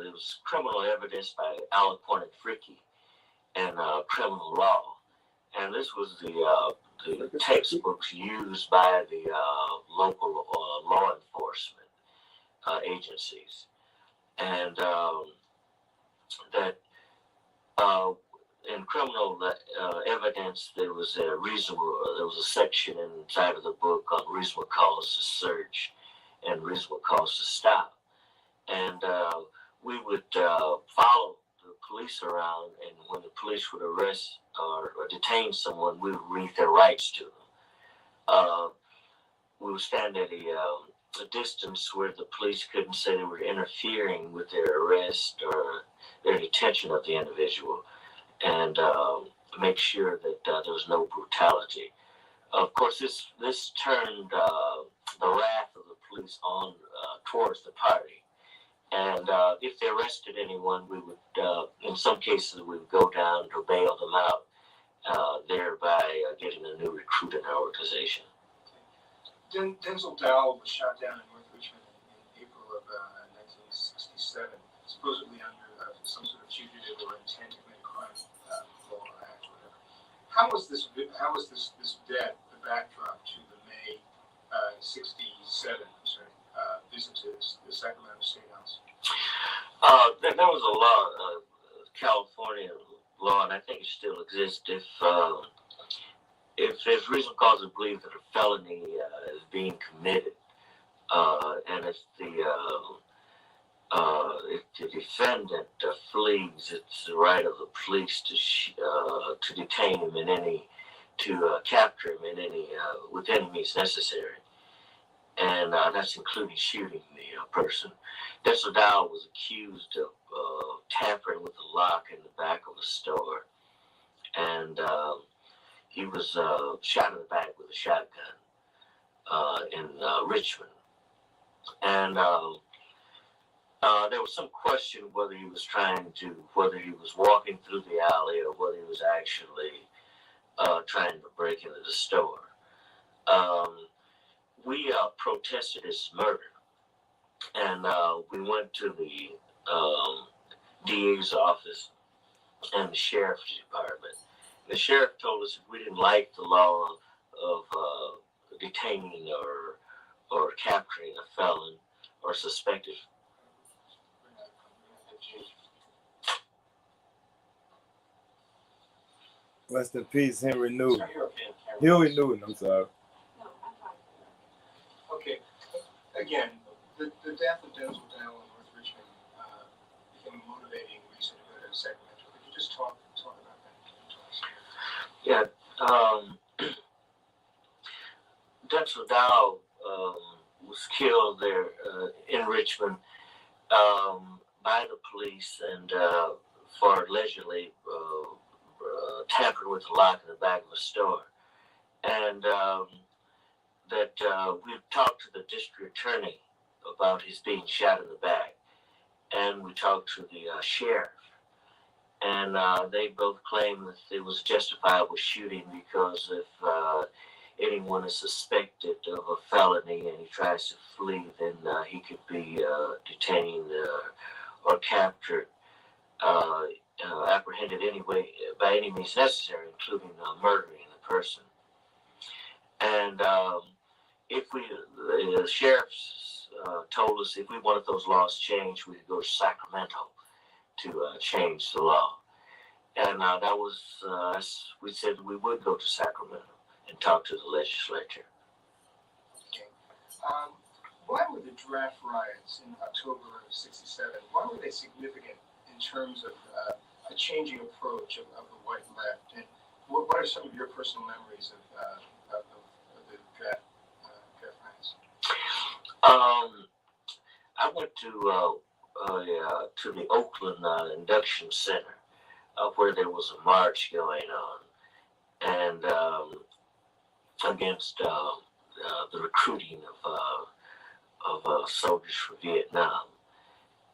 it was criminal evidence by Alcorn and Fricky, and criminal law. And this was the textbooks used by the local law enforcement agencies. And that in criminal evidence, there was a section inside of the book on reasonable cause to search and reasonable cause to stop. And we would follow the police around, and when the police would arrest or detain someone, we would read their rights to them. We would stand at a distance where the police couldn't say they were interfering with their arrest or their detention of the individual, and make sure that there was no brutality. Of course, this turned the wrath of the police on towards the party. And if they arrested anyone, we would, in some cases, we would go down to bail them out, thereby getting a new recruit in our organization. Denzel Dowell was shot down in North Richmond in April of 1967, supposedly under some sort of fugitive or intent to commit a crime law or act or whatever. How was this death the backdrop to the May 67 visit to the Sacramento State House? There was a law, California law, and I think it still exists. If there's reasonable cause to believe that a felony is being committed, and if the defendant flees, it's the right of the police to detain him to capture him with any means necessary. And that's including shooting the person. Denzel Dowell was accused of tampering with the lock in the back of a store, and he was shot in the back with a shotgun in Richmond. And there was some question whether he was walking through the alley or whether he was actually trying to break into the store. We protested his murder, and we went to the DA's office and the sheriff's department. The sheriff told us if we didn't like the law of detaining or capturing a felon or suspected. Rest in peace, Henry Newton. Huey Newton, I'm sorry. Okay. Again, the death of Denzel Dowell in North Richmond became a motivating reason to go to Sacramento. Could you just talk about that? Yeah. Denzel Dowell was killed there in Richmond by the police and for allegedly tampering with the lock in the back of a store. And that we talked to the district attorney about his being shot in the back, and we talked to the sheriff, and they both claimed that it was justifiable shooting because if anyone is suspected of a felony and he tries to flee, then he could be detained or captured, apprehended anyway by any means necessary, including murdering the person. And if the sheriff's told us if we wanted those laws changed, we could go to Sacramento to change the law. And that was, we said we would go to Sacramento and talk to the legislature. Okay. Why were the draft riots in October of '67, why were they significant in terms of a changing approach of the white left? And what are some of your personal memories of the draft riots? I went to the Oakland Induction Center, where there was a march going on, and against the recruiting of soldiers for Vietnam,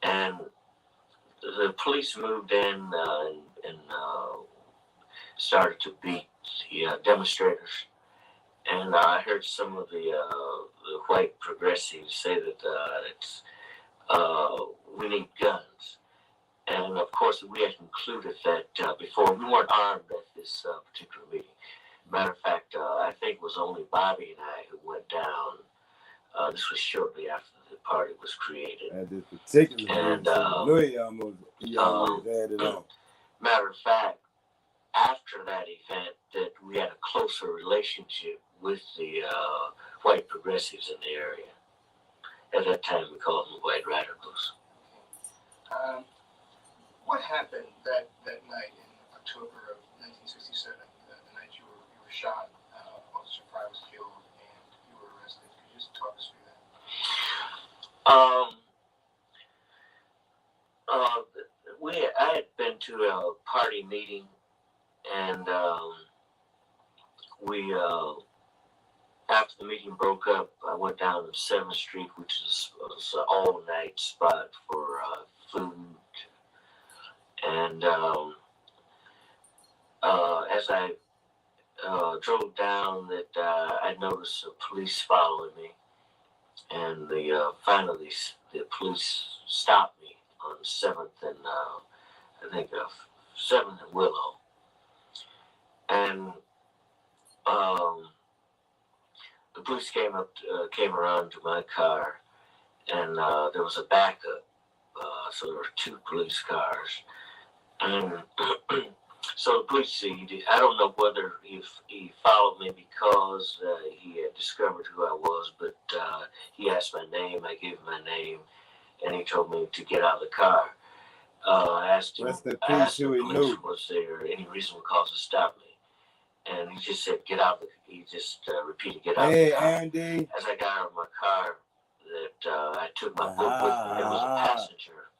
and the police moved in and started to beat the demonstrators. And I heard some of the white progressives say that we need guns. And of course, we had concluded that before we weren't armed at this particular meeting. Matter of fact, I think it was only Bobby and I who went down. This was shortly after the party was created. At this particular and Louis almost had it on. Matter of fact, after that event, that we had a closer relationship with the white progressives in the area. At that time, we called them white radicals. What happened that night in October of 1967, the night you were shot, Officer Fry was killed, and you were arrested? Could you just talk us through that? I had been to a party meeting, and after the meeting broke up, I went down to 7th Street, which was an all-night spot for food. And as I drove down, that I noticed the police following me, and finally the police stopped me on 7th and I think 7th and Willow, and the police came around to my car, and there was a backup, so there were 2 police cars, and so the police, I don't know whether he followed me because he had discovered who I was, but he asked my name, I gave him my name, and he told me to get out of the car. I asked him, was there any reasonable cause to stop me? And he just said, get out. He just repeated, get out of the car. Andy. As I got out of my car, that I took my book with me. There was a passenger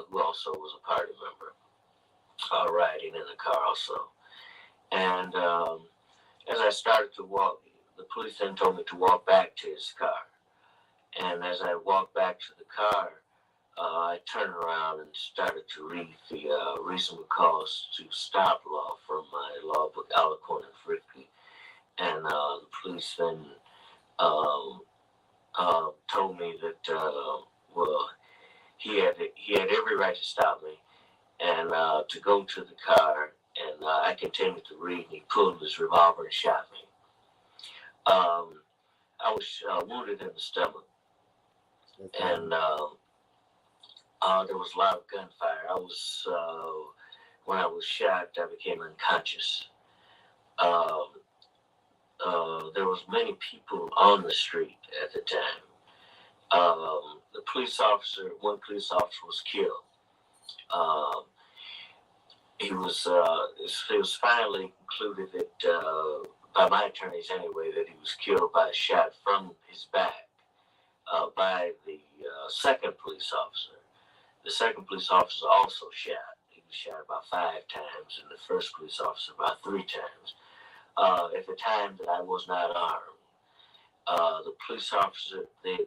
who also was a party member riding in the car also. And as I started to walk, the police then told me to walk back to his car. And as I walked back to the car, I turned around and started to read the reasonable cause to stop law from my law book, Alcorn and Frickley. And the police then told me that, well, he had every right to stop me and to go to the car. And I continued to read, and he pulled his revolver and shot me. I was wounded in the stomach. And there was a lot of gunfire. When I was shot, I became unconscious. There was many people on the street at the time. One police officer was killed. It was finally concluded that, by my attorneys anyway, that he was killed by a shot from his back by the second police officer. The second police officer also shot. He was shot about 5 times, and the first police officer about 3 times. At the time that I was not armed, the police officer, the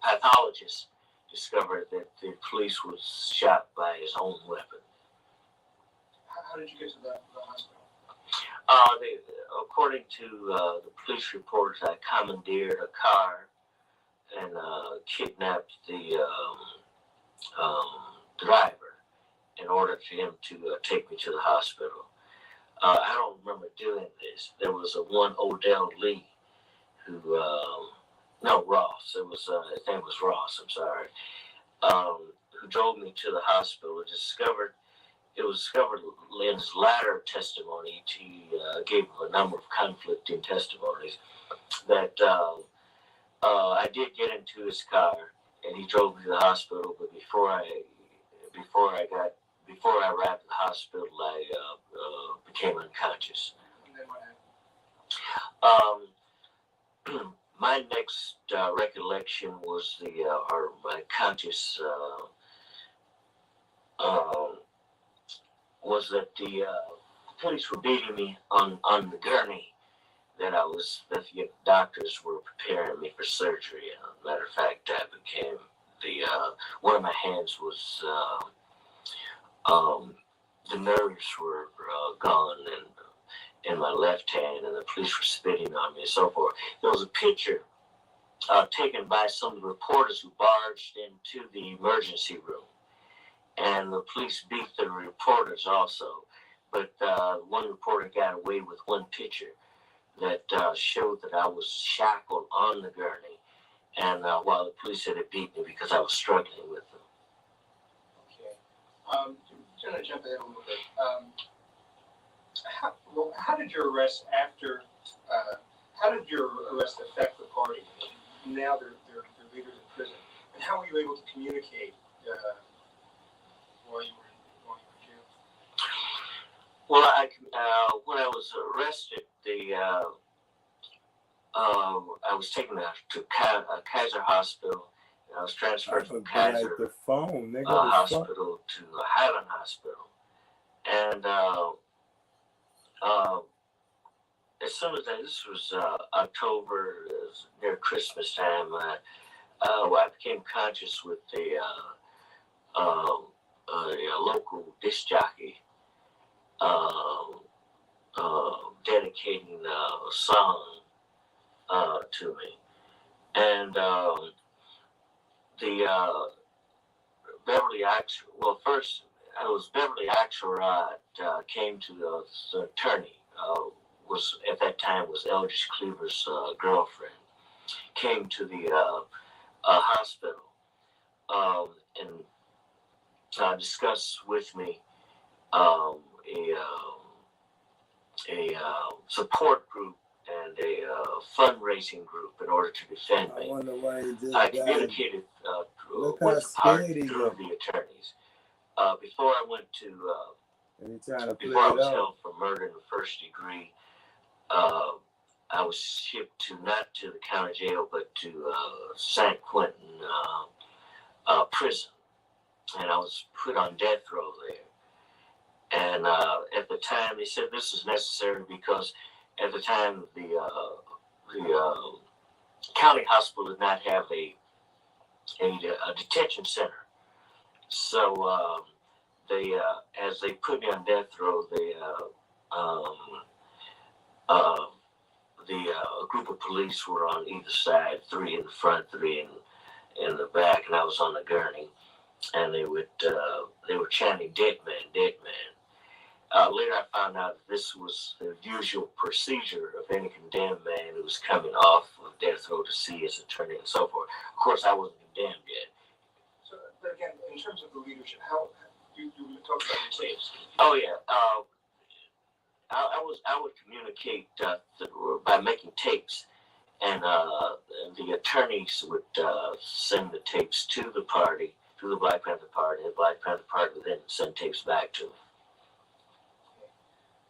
pathologist discovered that the police was shot by his own weapon. How did you get to the hospital? According to the police reports, I commandeered a car and kidnapped the driver in order for him to take me to the hospital. I don't remember doing this. There was one Odell Lee who no, Ross. It was his name was Ross. I'm sorry. Who drove me to the hospital. It was discovered in his latter testimony. He gave a number of conflicting testimonies that I did get into his car and he drove me to the hospital. But before I arrived at the hospital, I became unconscious. And then what happened? My next recollection was my conscious was that the police were beating me on the gurney that the doctors were preparing me for surgery. Matter of fact, I became one of my hands was the nerves were gone and in my left hand, and the police were spitting on me and so forth. There was a picture taken by some of the reporters who barged into the emergency room, and the police beat the reporters also. But one reporter got away with one picture that showed that I was shackled on the gurney, and while the police had beat me because I was struggling with them. Okay. I'm going to jump ahead a little bit. How did your arrest affect the party? Now they're leaders in prison, and how were you able to communicate while you were in jail? Well, when I was arrested, I was taken to Kaiser Hospital. And I was transferred from Kaiser Hospital to Highland Hospital. And as soon as this was October, it was near Christmas time, I became conscious with a local disc jockey dedicating a song to me. And Beverly Axelrod came to the attorney, was at that time was Eldridge Cleaver's girlfriend, came to the hospital and discussed with me a support group and a fundraising group in order to defend me. I communicated with the party through the attorneys. Before I went to, before I was held for murder in the first degree, I was shipped not to the county jail, but to San Quentin prison, and I was put on death row there. And at the time, they said this is necessary because at the time the county hospital did not have a detention center. So they, as they put me on death row, a group of police were on either side, 3 in the front, 3 in the back, and I was on the gurney, and they were chanting "Dead man, dead man." Later, I found out that this was the usual procedure of any condemned man who was coming off of death row to see his attorney and so forth. Of course, I wasn't condemned yet. So, but again, in terms of the leadership, how you talked about the tapes? Oh yeah, I would communicate by making tapes, and the attorneys would send the tapes to the party, to the Black Panther Party, and the Black Panther Party would then send tapes back to them.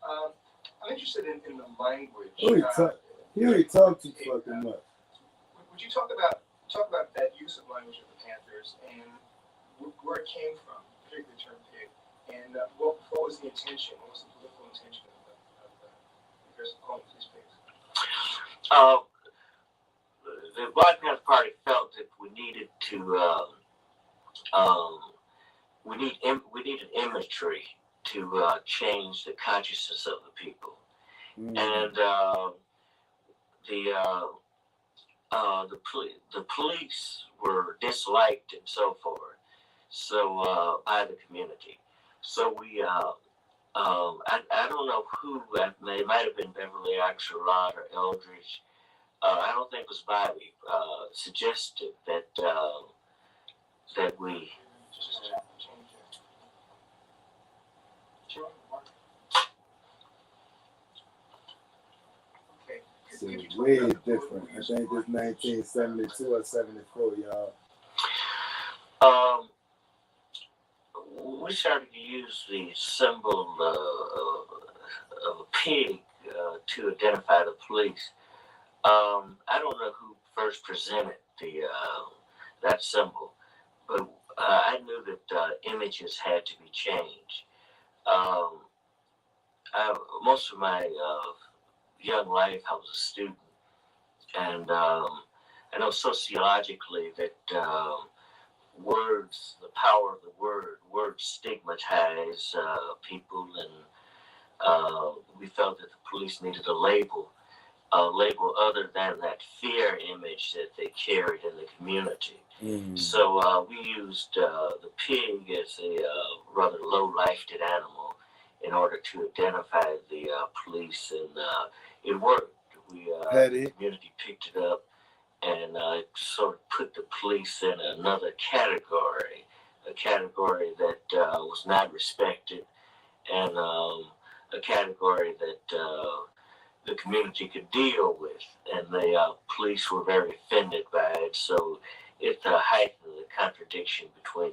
I'm interested in the language. He already talked too fucking much. Would you talk about that use of language of the Panthers and where it came from, particularly the term pig, and what was the intention? What was the political intention of calling these pigs? The Black Panther Party felt that we needed to we needed imagery to change the consciousness of the people, and the police were disliked and so forth, so by the community. So we, I don't know who, it might have been Beverly Axelrod or Eldridge, I don't think it was Bobby, suggested that that we. It's way different. I think it's 1972 or 74, y'all. We started to use the symbol of a pig to identify the police. I don't know who first presented that symbol, but I knew that images had to be changed. Most of my young life, I was a student, and I know sociologically that words, the power of the words stigmatize people, and we felt that the police needed a label other than that fear image that they carried in the community. So we used the pig as a rather low-lifted animal in order to identify the police, and it worked. The community picked it up and sort of put the police in another category, a category that was not respected, and a category that the community could deal with, and the police were very offended by it. So it heightened the contradiction between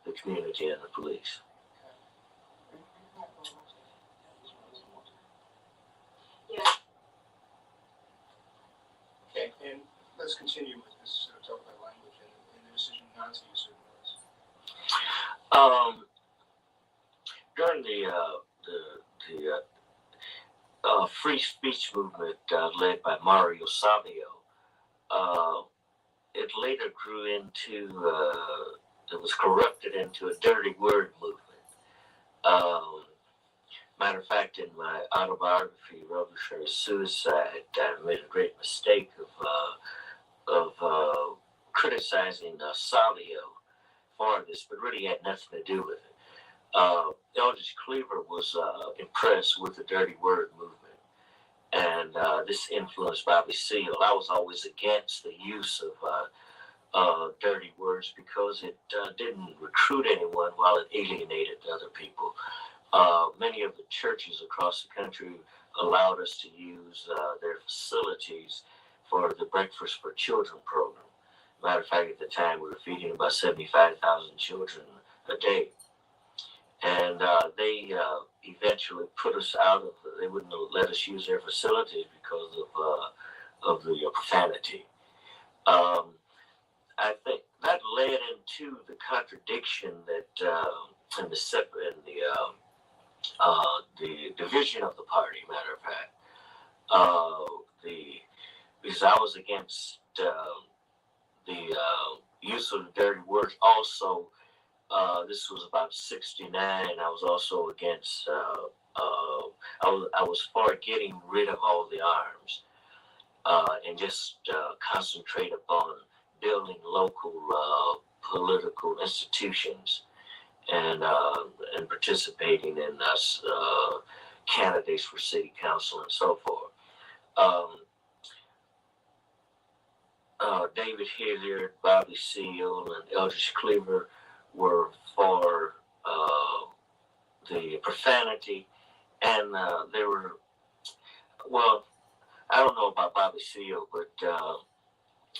the community and the police. Yeah. Okay, and let's continue with this talk about language and the decision not to use certain words. During the free speech movement led by Mario Savio, it later grew into, it was corrupted into a dirty word movement. Matter of fact, in my autobiography, Revolutionary Suicide, I made a great mistake of criticizing Savio for this, but really had nothing to do with it. Eldridge Cleaver was impressed with the dirty word movement, and this influenced Bobby Seale. I was always against the use of dirty words because it didn't recruit anyone while it alienated other people. Many of the churches across the country allowed us to use their facilities for the Breakfast for Children program. Matter of fact, at the time, we were feeding about 75,000 children a day. And they eventually put us out of, they wouldn't let us use their facilities because of the profanity. I think that led into the contradiction that, and the division of the party, matter of fact. Because I was against the use of the dirty words. Also, this was about 69. I was also against, I was for getting rid of all the arms and just concentrate upon building local political institutions and participating in candidates for city council and so forth. David Hilliard, Bobby Seale, and Eldridge Cleaver were for the profanity, and they were, well, I don't know about Bobby Seale, but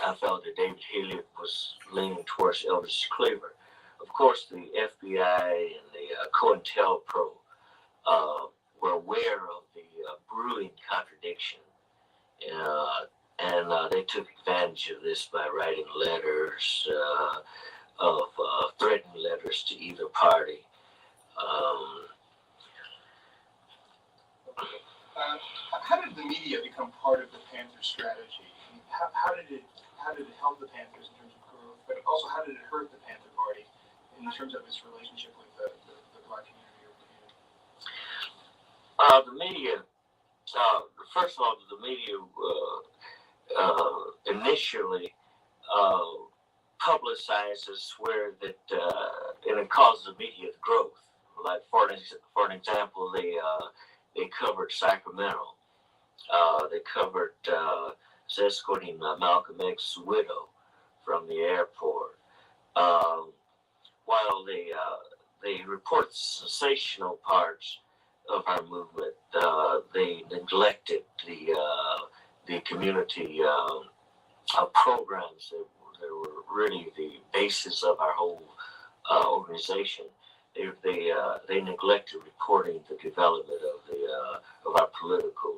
I felt that David Hilliard was leaning towards Eldridge Cleaver. Of course, the FBI and the COINTELPRO were aware of the brewing contradiction, and they took advantage of this by writing letters, threatening letters to either party. How did the media become part of the Panthers strategy? How did it help the Panthers in terms of growth, but also how did it hurt the Panther Party in terms of its relationship with the black community or The media, first of all, the media initially publicizes where that, and it causes immediate growth. Like for an example, they covered Sacramento. They covered escorting Malcolm X's widow from the airport. While they report sensational parts of our movement, they neglected the community programs that were really the basis of our whole organization. They neglected reporting the development of our political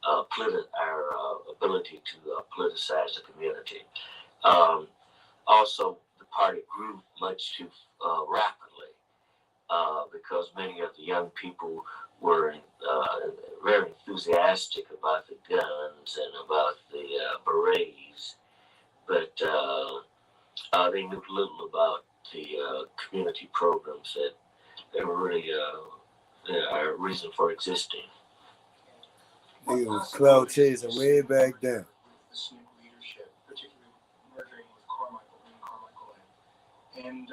our ability to politicize the community. Also, the party grew much too rapidly because many of the young people were very enthusiastic about the guns and about the berets, but they knew little about the community programs that were really our reason for existing. Nigga was cloud chasing way back then. The SNCC leadership, particularly merging with Carmichael and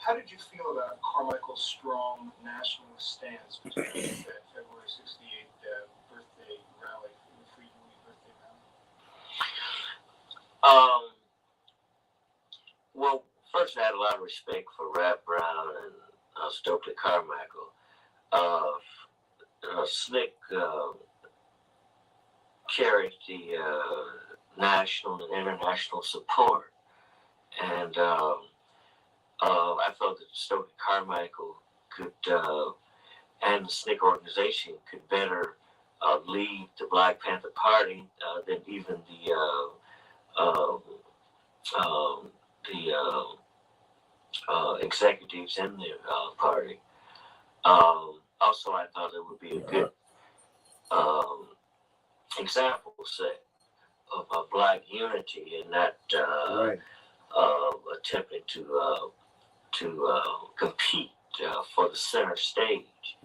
how did you feel about Carmichael's strong nationalist stance between that February 68 birthday rally, the Free Louis birthday rally? Well, first I had a lot of respect for Rap Brown and Stokely Carmichael. SNCC carried the national and international support, and I felt that Stokely Carmichael could and the SNCC organization could better lead the Black Panther Party than even the executives in the party. Also, I thought it would be a good example set of Black unity and not attempting to compete for the center stage.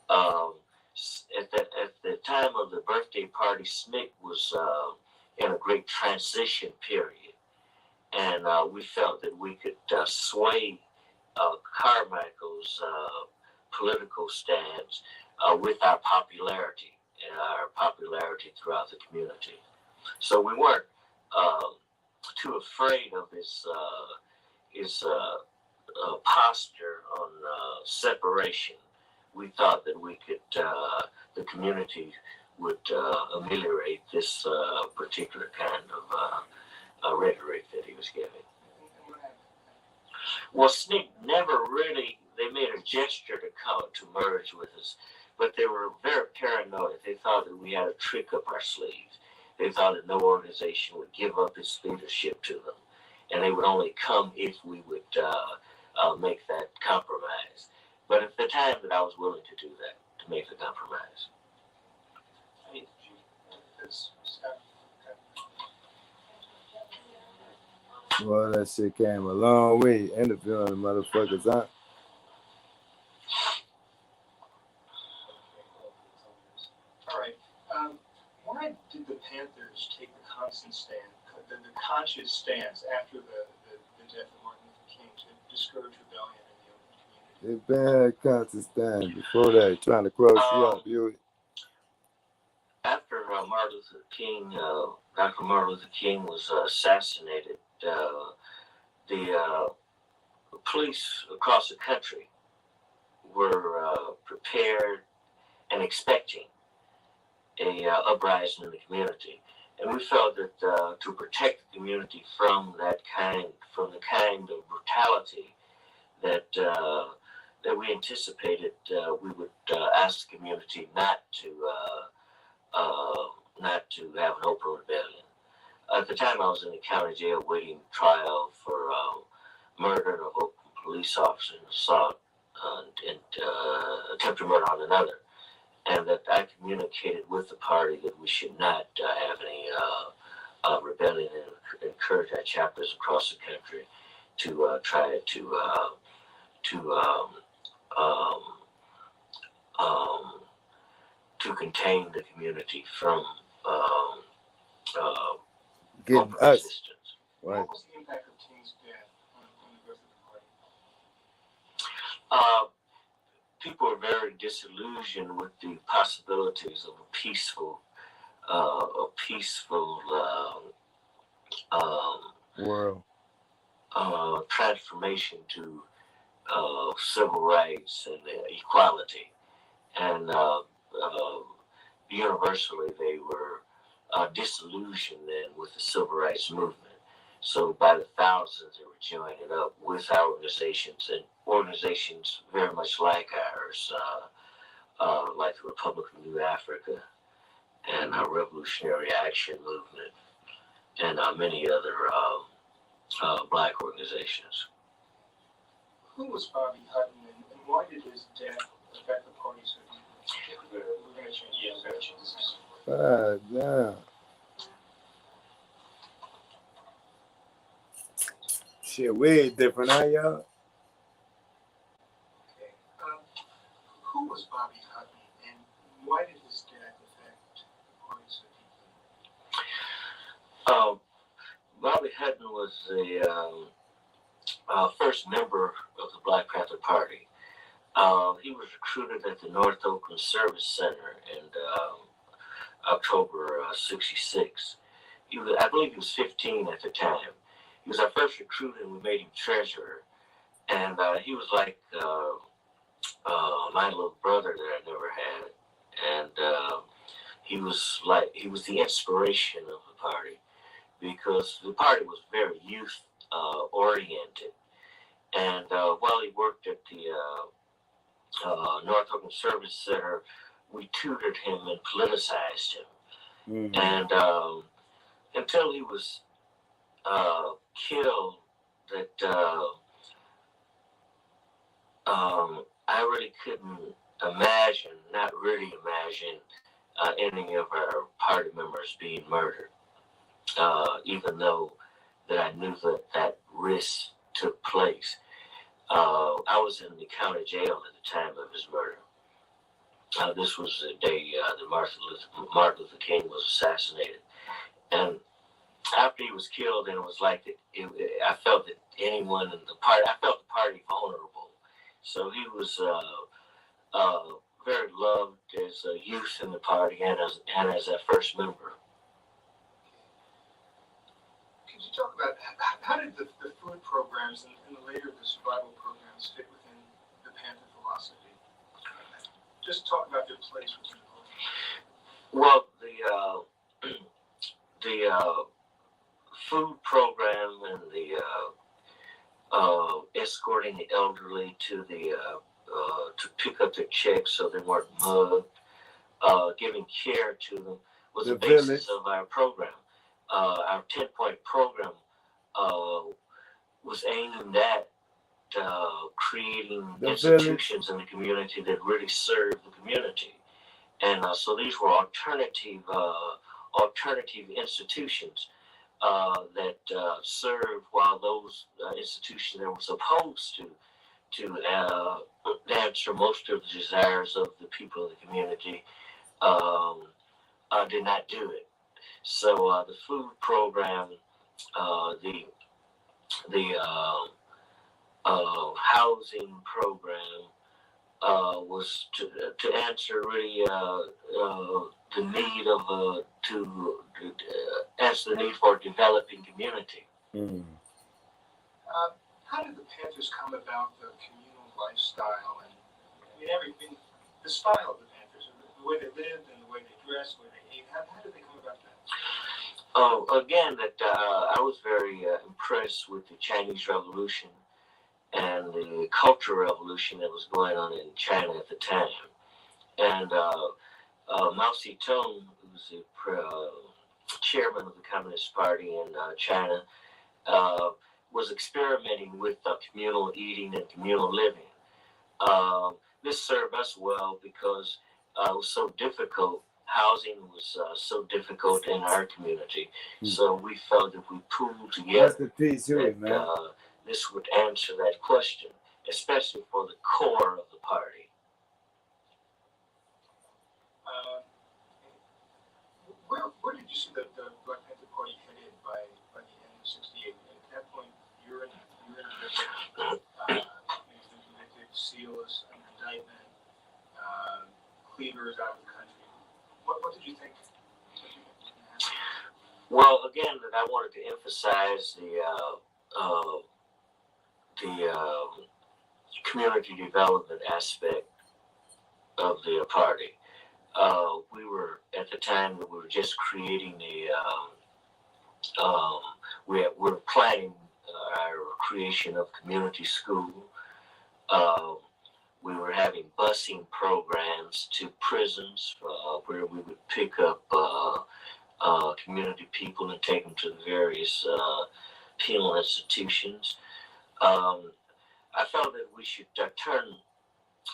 At the time of the birthday party, SNCC was in a great transition period, and we felt that we could sway Carmichael's political stance with our popularity and our popularity throughout the community. So we weren't too afraid of his posture on separation. We thought that we could, the community would ameliorate this particular kind of rhetoric that he was giving. Well, SNCC never really, they made a gesture to merge with us, but they were very paranoid. They thought that we had a trick up our sleeves. They thought that no organization would give up its leadership to them, and they would only come if we would make that compromise. But at the time that I was willing to do that, to make the compromise. Well, that shit came a long way interviewing the motherfuckers, huh? All right. Why did the Panthers take the conscious stance after the death of Martin Luther King to discourage rebellion in the open community? They've been had constant stand before that, trying to cross you up, you. After Martin Luther King, Dr. Martin Luther King was assassinated, the police across the country were prepared and expecting a uprising in the community, and we felt that to protect the community from the kind of brutality that we anticipated, we would ask the community not to have an open rebellion. At the time, I was in the county jail waiting trial for murder of a police officer, assault, and attempted murder on another, and that I communicated with the party that we should not have any rebellion and encourage our chapters across the country to try to contain the community from getting us. resistance. Right. What was the impact of King's death on the birth of the party? People are very disillusioned with the possibilities of a peaceful a peaceful World. transformation to civil rights and equality. And universally, they were disillusioned then with the civil rights movement. So by the thousands, they were joining up with our organizations, and organizations very much like ours, like the Republic of New Africa and our Revolutionary Action Movement, and many other black organizations. Who was Bobby Hutton, and why did his death affect the party so deeply? We're going to change. Yeah, we're going to change this. Yeah. Shit, way different, huh, y'all? Okay. Who was Bobby Hutton, and why did his death affect the party so deeply? Bobby Hutton was the first member of the Black Panther Party. He was recruited at the North Oakland Service Center in October '66. I believe he was 15 at the time. He was our first recruit, and we made him treasurer. And he was like my little brother that I never had. And he was the inspiration of the party, because the party was very youth oriented. And while he worked at the North Oakland Service Center, we tutored him and politicized him. Mm-hmm. And until he was killed, that I really couldn't not really imagine any of our party members being murdered, even though that I knew that risk took place. I was in the county jail at the time of his murder. This was the day that Martin Luther King was assassinated. And after he was killed, and it was like I felt that anyone in the party, I felt the party vulnerable. So he was very loved as a youth in the party and as a first member. Could you talk about how did the food programs and later the survival programs fit within the Panther philosophy? Just talk about their place within the program. Well, the food program and the escorting the elderly to to pick up their checks so they weren't mugged, giving care to them was the basis of our program. Our 10-point program was aimed at creating institutions in the community that really serve the community. And so these were alternative institutions that served, while those institutions that were supposed to answer most of the desires of the people of the community did not do it. So the food program, the housing program was to answer really the need of to answer the need for a developing community. Mm. How did the Panthers come about the communal lifestyle and everything, the style of the Panthers, the way they lived and the way they dressed, the way they ate? How did they come about that? Again, I was very impressed with the Chinese Revolution and the Cultural Revolution that was going on in China at the time. And Mao Zedong, who was the chairman of the Communist Party in China, was experimenting with communal eating and communal living. This served us well because it was so difficult. Housing was so difficult in our community. So we felt if we pooled together, this would answer that question, especially for the core of the party. Where did you see the Black Panther Party headed by the end of '68? At that point, you're in prison. You've been convicted, Seals under indictment, Cleaver is out of the country. What did you think? Well, again, that I wanted to emphasize the community development aspect of the party. We were at the time that we were just creating we were planning our creation of community school. We were having busing programs to prisons where we would pick up community people and take them to the various penal institutions. I felt that we should turn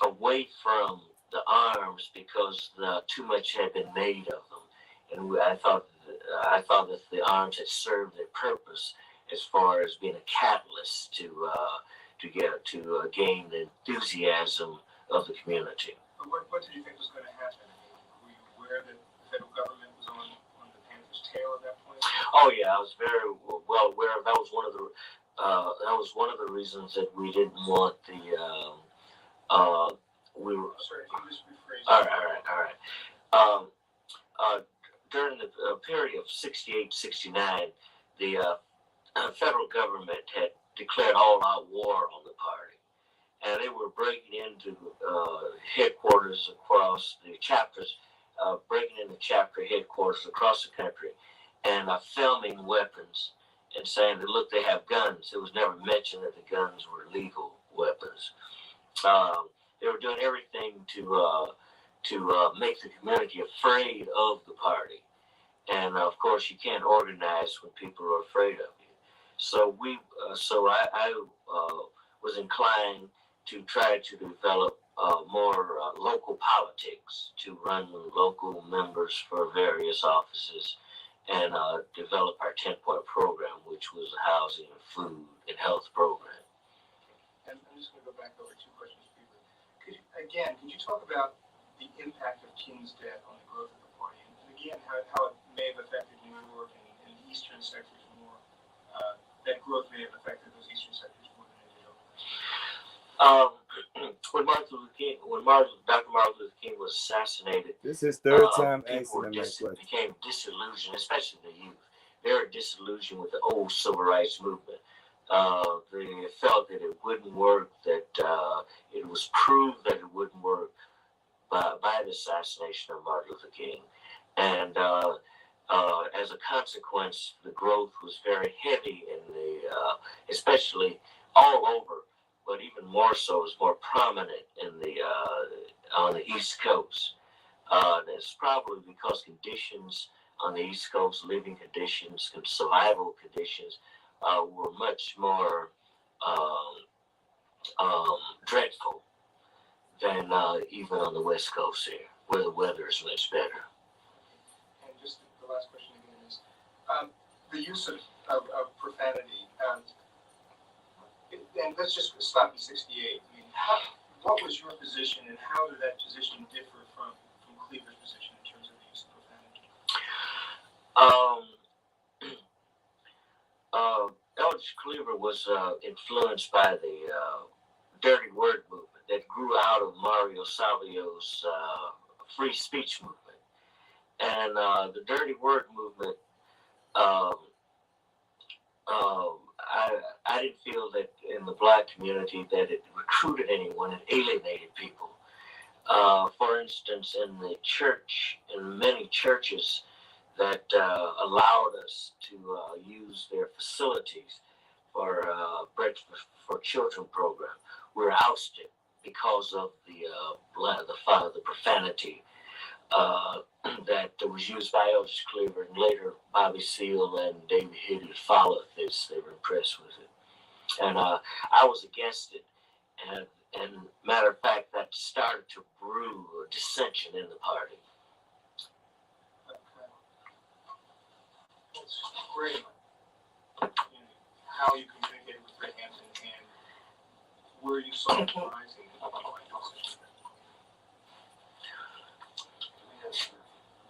away from the arms because too much had been made of them, and I thought that the arms had served their purpose as far as being a catalyst to gain the enthusiasm of the community. But what did you think was going to happen? Were you aware that the federal government was on the Panthers' tail at that point? Oh yeah, I was very well aware. That was one of the reasons that we didn't want the we were. Sorry, can you just rephrase? All right. During the period of 68, 69, the federal government had declared all-out war on the party, and they were breaking into headquarters across the chapters, breaking into chapter headquarters across the country, and filming weapons and saying that, look, they have guns. It was never mentioned that the guns were legal weapons. They were doing everything to make the community afraid of the party. And of course, you can't organize when people are afraid of you. So I was inclined to try to develop more local politics, to run local members for various offices, and develop our 10-point program, which was a housing, food, and health program. And I'm just going to go back over two questions briefly. Could you talk about the impact of King's death on the growth of the party, and again, how it may have affected New York and the eastern sectors more? That growth may have affected those eastern sectors more than it did over there. When Dr. Martin Luther King was assassinated, This is third time people asking that question. became disillusioned, especially the youth. They were disillusioned with the old civil rights movement. They felt that it wouldn't work, that it was proved that it wouldn't work by the assassination of Martin Luther King. And as a consequence, the growth was very heavy in especially all over, but even more so, was more prominent on the East Coast. That's probably because conditions on the East Coast, living conditions, survival conditions, were much more dreadful than even on the West Coast here, where the weather is much better. And just the last question again is the use of profanity. And let's just stop in 68. I mean, what was your position, and how did that position differ from Cleaver's position in terms of the use of profanity? Eldridge Cleaver was influenced by the dirty word movement that grew out of Mario Savio's free speech movement. And the dirty word movement, I didn't feel that in the black community that it recruited anyone and alienated people. For instance, in the church, in many churches that allowed us to use their facilities for Bread for Children program, we were ousted because of the profanity that was used by Eldridge Cleaver, and later Bobby Seale and David Hiddy followed this. They were impressed with it. And I was against it. And matter of fact, that started to brew a dissension in the party. It's great. How you communicated with Rick Hampton and where you saw him rising.